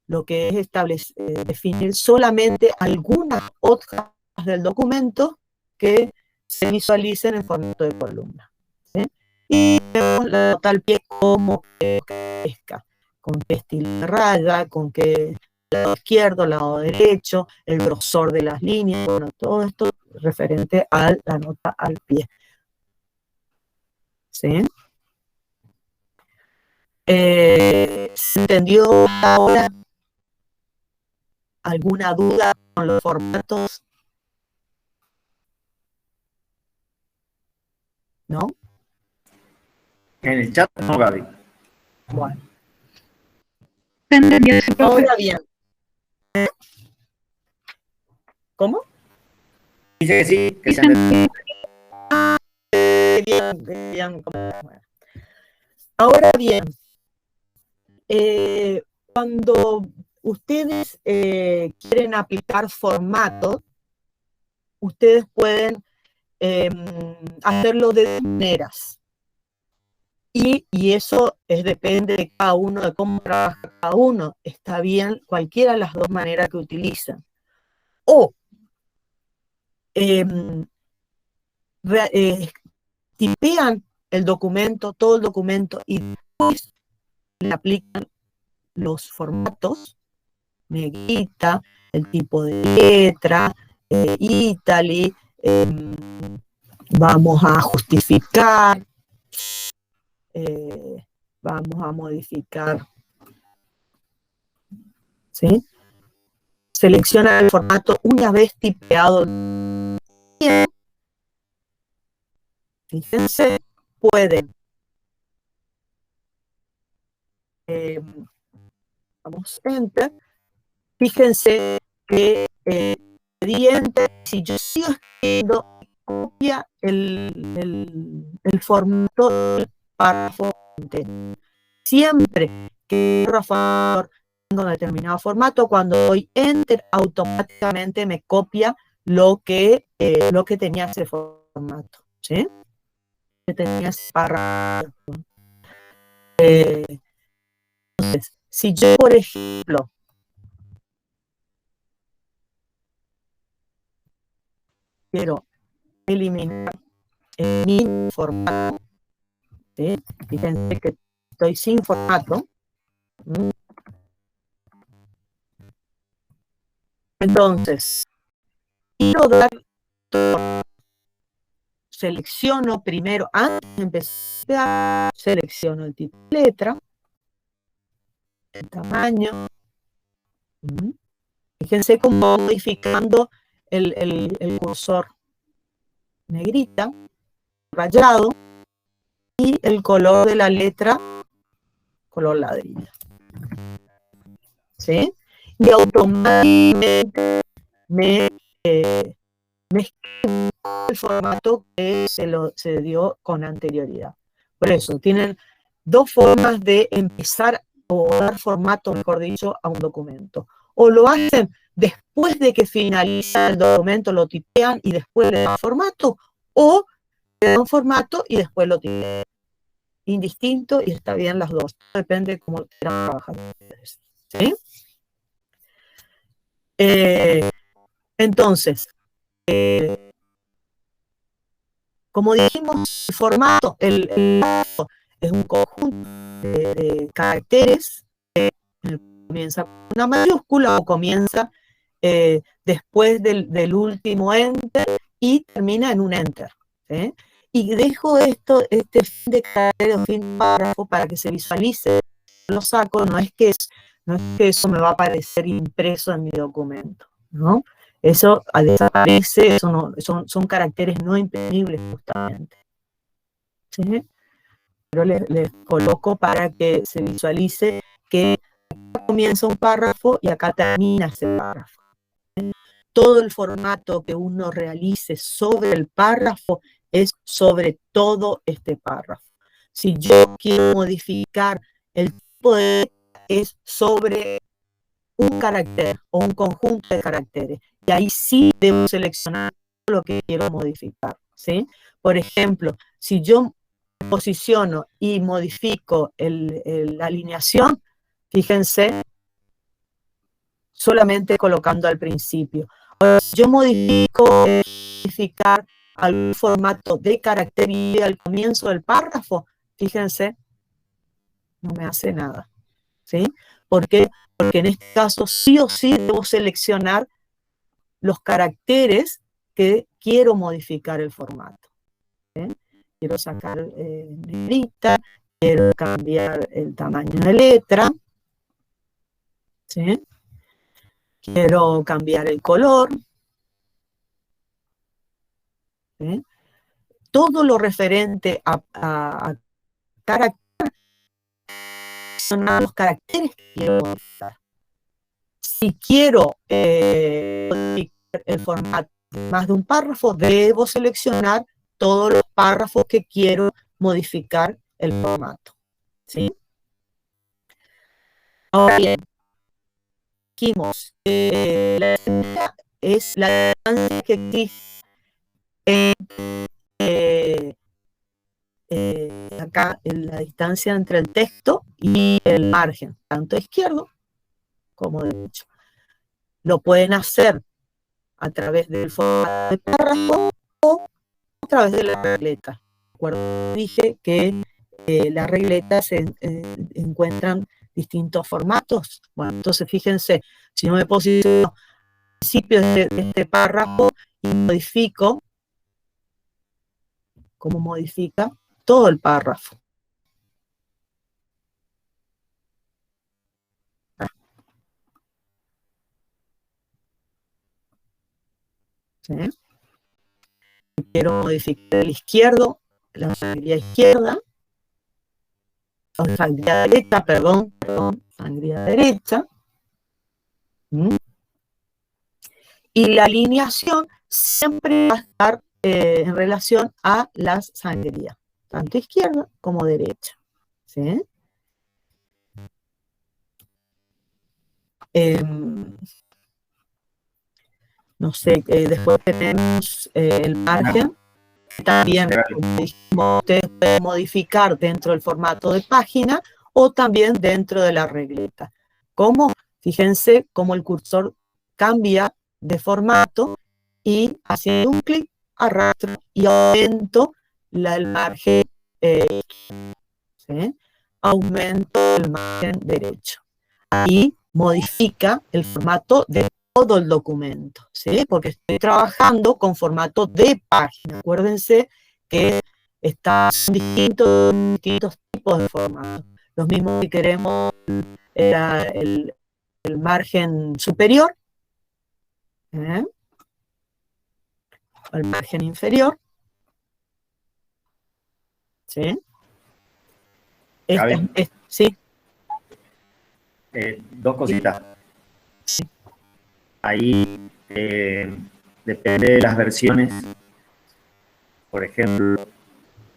es definir solamente algunas hojas del documento que se visualicen en formato de columna, ¿sí? Y vemos la nota al pie como que pesca, con qué estilo de raya, con qué lado izquierdo, lado derecho, el grosor de las líneas, bueno, todo esto referente a la nota al pie, ¿sí? ¿Se entendió ahora? ¿Alguna duda con los formatos? ¿No? En el chat no, Gaby. Bueno. Entendido, sí, profe. Ahora bien. ¿Cómo? Dice que sí, que Sí, se entendió. Bien. Ahora bien, cuando ustedes quieren aplicar formato, ustedes pueden hacerlo de dos maneras. Y eso depende de cada uno, de cómo trabaja cada uno. Está bien cualquiera de las dos maneras que utilizan. O tipean el documento, todo el documento, y después le aplican los formatos, negrita, el tipo de letra, Italy, vamos a justificar, vamos a modificar ¿sí? Selecciona el formato una vez tipeado. Fíjense, pueden, vamos, enter. Fíjense que di enter, si yo sigo escribiendo, copia el formato del párrafo entero. Siempre que el párrafo tenga un determinado formato, cuando doy enter, automáticamente me copia lo que tenía ese formato, ¿sí? Que tenía ese párrafo. Entonces, si yo, por ejemplo, quiero eliminar mi formato, ¿sí? Fíjense que estoy sin formato. Entonces, quiero dar, selecciono primero, antes de empezar, selecciono el tipo de letra, el tamaño. Fíjense cómo modificando el cursor, negrita, rayado, y el color de la letra, color ladrillo. ¿Sí? Y automáticamente me escribe el formato que se dio con anterioridad. Por eso, tienen dos formas de empezar o dar formato, mejor dicho, a un documento. O lo hacen después de que finaliza el documento, lo tipean y después le dan formato, o le dan formato y después lo tipean. Indistinto, y está bien las dos. Depende de cómo quieran trabajar ustedes. ¿Sí? Entonces, como dijimos, el formato, el es un conjunto de caracteres que comienza con una mayúscula o comienza después del último enter y termina en un enter. ¿Sí? Y dejo este fin de caracteres o fin de párrafo para que se visualice. Lo saco, no es que eso me va a aparecer impreso en mi documento, ¿no? Eso desaparece, eso no, son caracteres no imprimibles justamente. ¿Sí? Pero les coloco para que se visualice que acá comienza un párrafo y acá termina ese párrafo. Todo el formato que uno realice sobre el párrafo es sobre todo este párrafo. Si yo quiero modificar el tipo de letra, es sobre un carácter o un conjunto de caracteres. Y ahí sí debo seleccionar lo que quiero modificar, ¿sí? Por ejemplo, si yo posiciono y modifico la alineación, fíjense, solamente colocando al principio. Ahora, si yo modificar algún formato de carácter y al comienzo del párrafo, fíjense, no me hace nada, ¿sí? ¿Por qué? Porque en este caso sí o sí debo seleccionar los caracteres que quiero modificar el formato. ¿Sí? Quiero sacar negrita, quiero cambiar el tamaño de letra, ¿sí? Quiero cambiar el color, ¿sí? Todo lo referente a caracteres son los caracteres que quiero modificar. Si quiero modificar el formato de más de un párrafo, debo seleccionar todos los párrafos que quiero modificar el formato. ¿Sí? Ahora bien, dijimos, la distancia es la distancia que existe acá en la distancia entre el texto y el margen, tanto izquierdo como derecho. Lo pueden hacer a través del formato de párrafo o a través de la regleta. Dije que las regletas se encuentran distintos formatos. Bueno, entonces fíjense, si no me posiciono al principio de este párrafo y modifico, ¿cómo modifica? Todo el párrafo. ¿sí? Quiero modificar el izquierdo, la sangría izquierda, o sangría derecha, perdón, sangría derecha. ¿Mm? Y la alineación siempre va a estar en relación a las sangrías, tanto izquierda como derecha, ¿sí? No sé, después tenemos el margen. También, como dijimos, ustedes pueden modificar dentro del formato de página o también dentro de la regleta. ¿Cómo? Fíjense cómo el cursor cambia de formato y haciendo un clic arrastro y aumento el margen, ¿sí? Aumento el margen derecho. Ahí modifica el formato de todo el documento, ¿sí? Porque estoy trabajando con formato de página. Acuérdense que están distintos tipos de formatos. Los mismos que queremos el margen superior, ¿eh? El margen inferior, ¿sí? Sí. Dos cositas. Ahí depende de las versiones. Por ejemplo,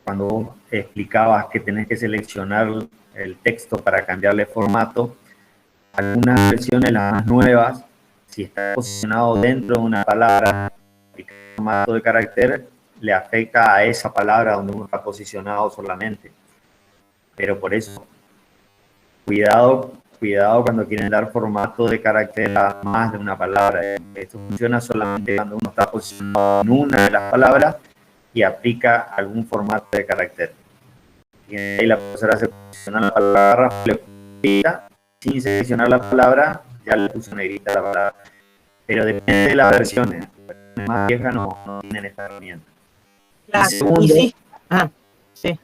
cuando vos explicabas que tenés que seleccionar el texto para cambiarle formato, algunas versiones, las más nuevas, si está posicionado dentro de una palabra, el formato de carácter le afecta a esa palabra donde uno está posicionado solamente. Pero por eso, cuidado cuando quieren dar formato de carácter a más de una palabra. Esto funciona solamente cuando uno está posicionado en una de las palabras y aplica algún formato de carácter. Y ahí la profesora se posiciona la palabra, sin seleccionar la palabra, ya le puso negrita la palabra. Pero depende de las versiones. Las versiones más viejas no tienen esta herramienta. Claro, y segundo, sí. Sí.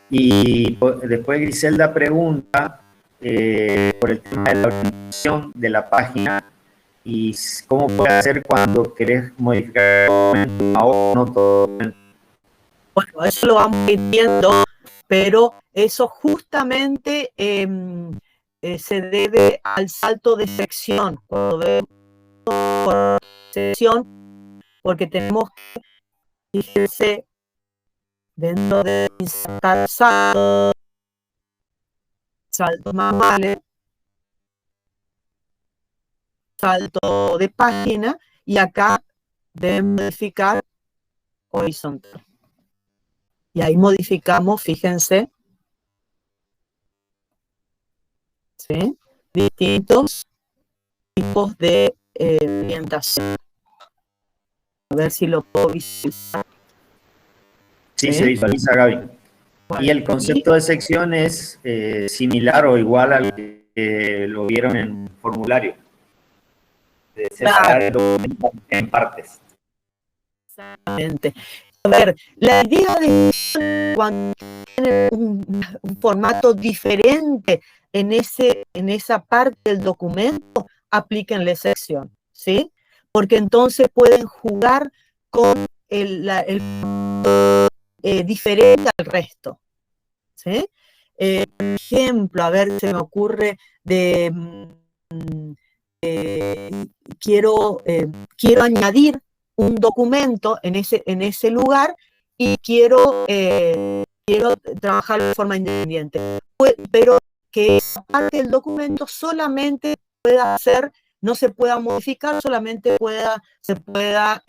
Y después Griselda pregunta por el tema de la orientación de la página y cómo puedes hacer cuando querés modificar o no todo. Bueno, eso lo vamos viendo, pero eso justamente se debe al salto de sección. Cuando vemos por sección, porque tenemos que, fíjense, dentro de insertar saltos manuales, salto de página, y acá debemos modificar horizontal. Y ahí modificamos, fíjense, ¿sí? Distintos tipos de orientación. A ver si lo puedo visualizar. Sí, se visualiza, Gaby. Bueno, y el concepto de sección es similar o igual al que lo vieron en formulario. De separar el documento en partes. Exactamente. A ver, la idea de cuando tiene un formato diferente en esa parte del documento, aplíquenle sección, ¿sí? Porque entonces pueden jugar con el diferente al resto, ¿sí? Por ejemplo, a ver, se me ocurre quiero añadir un documento en ese lugar y quiero trabajar de forma independiente, pero que esa parte del documento solamente pueda hacer, no se pueda modificar, solamente se pueda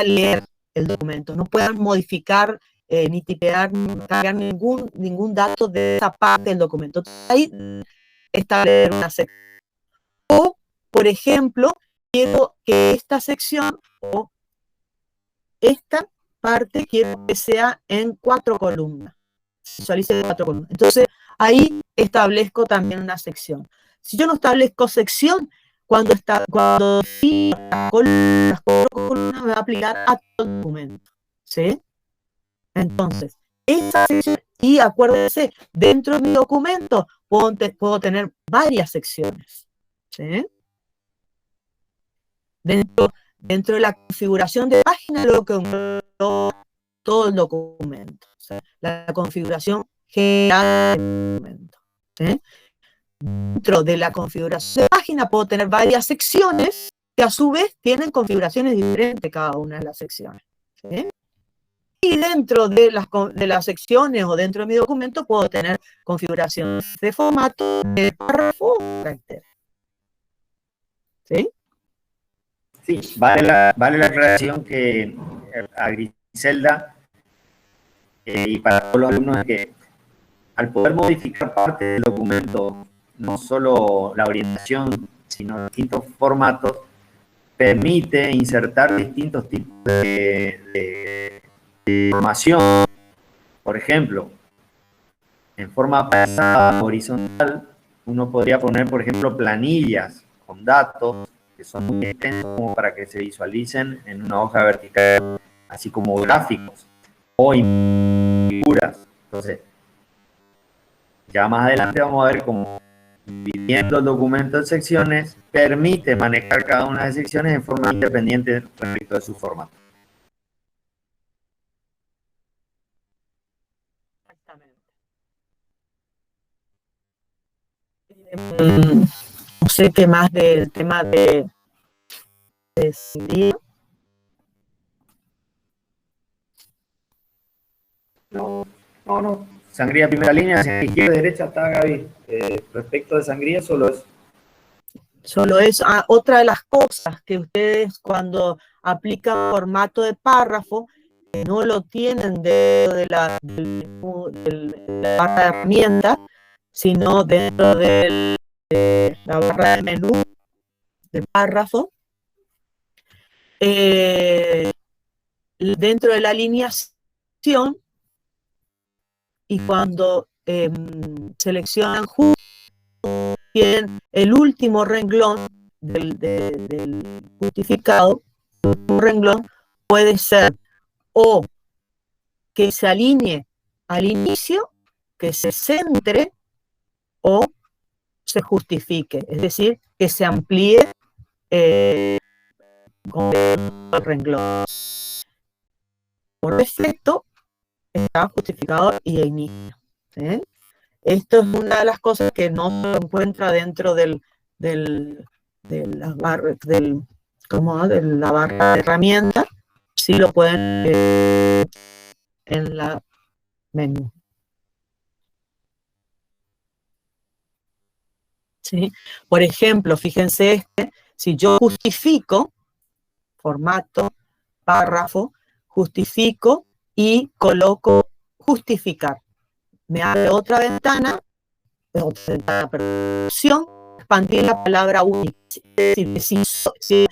leer el documento, no puedan modificar ni tipear, ni cargar ningún dato de esa parte del documento. Entonces, ahí establecer una sección. O, por ejemplo, quiero que esta sección o esta parte quiero que sea en 4 columnas. Visualice 4 columnas. Entonces, ahí establezco también una sección. Si yo no establezco sección, cuando defino las 4 columnas me va a aplicar a todo el documento, ¿sí? Entonces, esa sección, y acuérdense, dentro de mi documento puedo tener varias secciones, ¿sí? dentro de la configuración de página, lo que todo el documento, o sea, la configuración general del documento. ¿Sí? Dentro de la configuración de página puedo tener varias secciones que a su vez tienen configuraciones diferentes cada una de las secciones. ¿Sí? Y dentro de las secciones o dentro de mi documento puedo tener configuraciones de formato, de párrafo o carácter. ¿Sí? Sí, vale la aclaración que a Griselda y para todos los alumnos es que al poder modificar parte del documento, no solo la orientación, sino distintos formatos, permite insertar distintos tipos de información. Por ejemplo, en forma pasada, horizontal, uno podría poner, por ejemplo, planillas con datos que son muy extensos como para que se visualicen en una hoja vertical, así como gráficos o figuras. Entonces, ya más adelante vamos a ver cómo dividiendo el documento en secciones permite manejar cada una de las secciones en forma independiente respecto de su formato. No sé qué más del tema de sangría. No. Sangría primera línea, hacia izquierda y derecha está Gaby. Respecto de sangría, solo eso. Solo eso. Otra de las cosas que ustedes cuando aplican formato de párrafo, no lo tienen dentro de la barra de herramientas, sino dentro de la barra de menú del párrafo. Dentro de la alineación, y cuando seleccionan justo, tienen el último renglón del justificado. El último renglón puede ser o que se alinee al inicio, que se centre o se justifique, es decir, que se amplíe con el renglón. Por defecto está justificado y inicio. ¿Sí? Esto es una de las cosas que no se encuentra dentro de la barra de herramientas. Sí lo pueden en la menú. ¿Sí? Por ejemplo, fíjense si yo justifico, formato, párrafo, justifico y coloco justificar. Me abre otra ventana, opción, expandir la palabra única. Es decir, si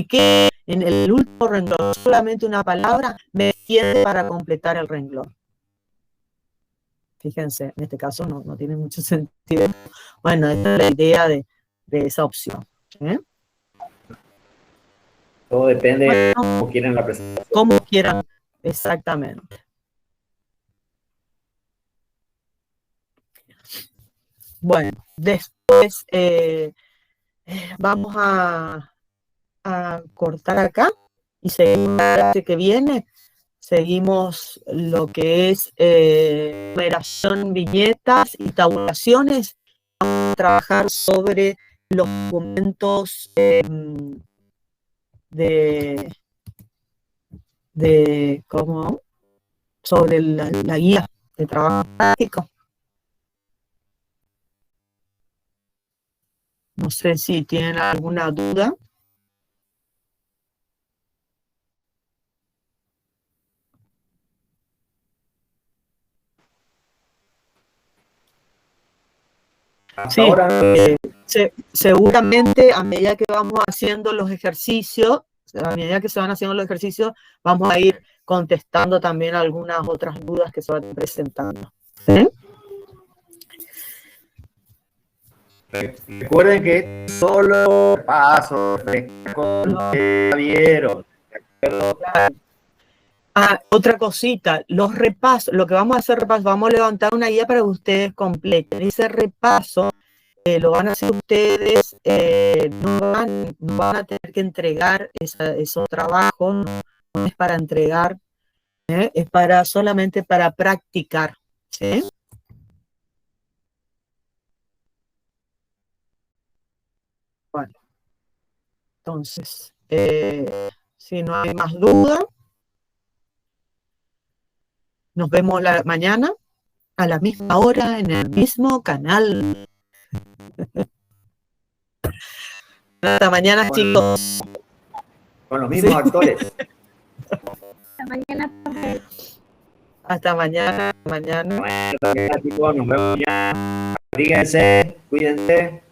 queda en el último renglón solamente una palabra, me extiende para completar el renglón. Fíjense, en este caso no tiene mucho sentido. Bueno, esta es la idea de esa opción. ¿Eh? Todo depende de cómo quieran la presentación. Como quieran, exactamente. Bueno, después vamos a cortar acá y seguimos la clase que viene. Seguimos lo que es numeración, viñetas y tabulaciones. Vamos a trabajar sobre los documentos ¿cómo? Sobre la guía de trabajo práctico. No sé si tienen alguna duda. Sí, seguramente a medida que vamos haciendo los ejercicios, a medida que se van haciendo los ejercicios, vamos a ir contestando también algunas otras dudas que se van presentando. ¿Sí? Recuerden que solo paso que vieron. Otra cosita, los repasos, lo que vamos a hacer vamos a levantar una guía para que ustedes completen. Ese repaso lo van a hacer ustedes, no van a tener que entregar esos trabajos, no es para entregar, es solamente para practicar, ¿sí? Bueno, entonces, si no hay más duda, nos vemos mañana a la misma hora en el mismo canal. Hasta mañana, chicos. Con los mismos actores. Hasta mañana. Hasta mañana. Bueno, chicos, nos vemos ya. Abríguense, cuídense.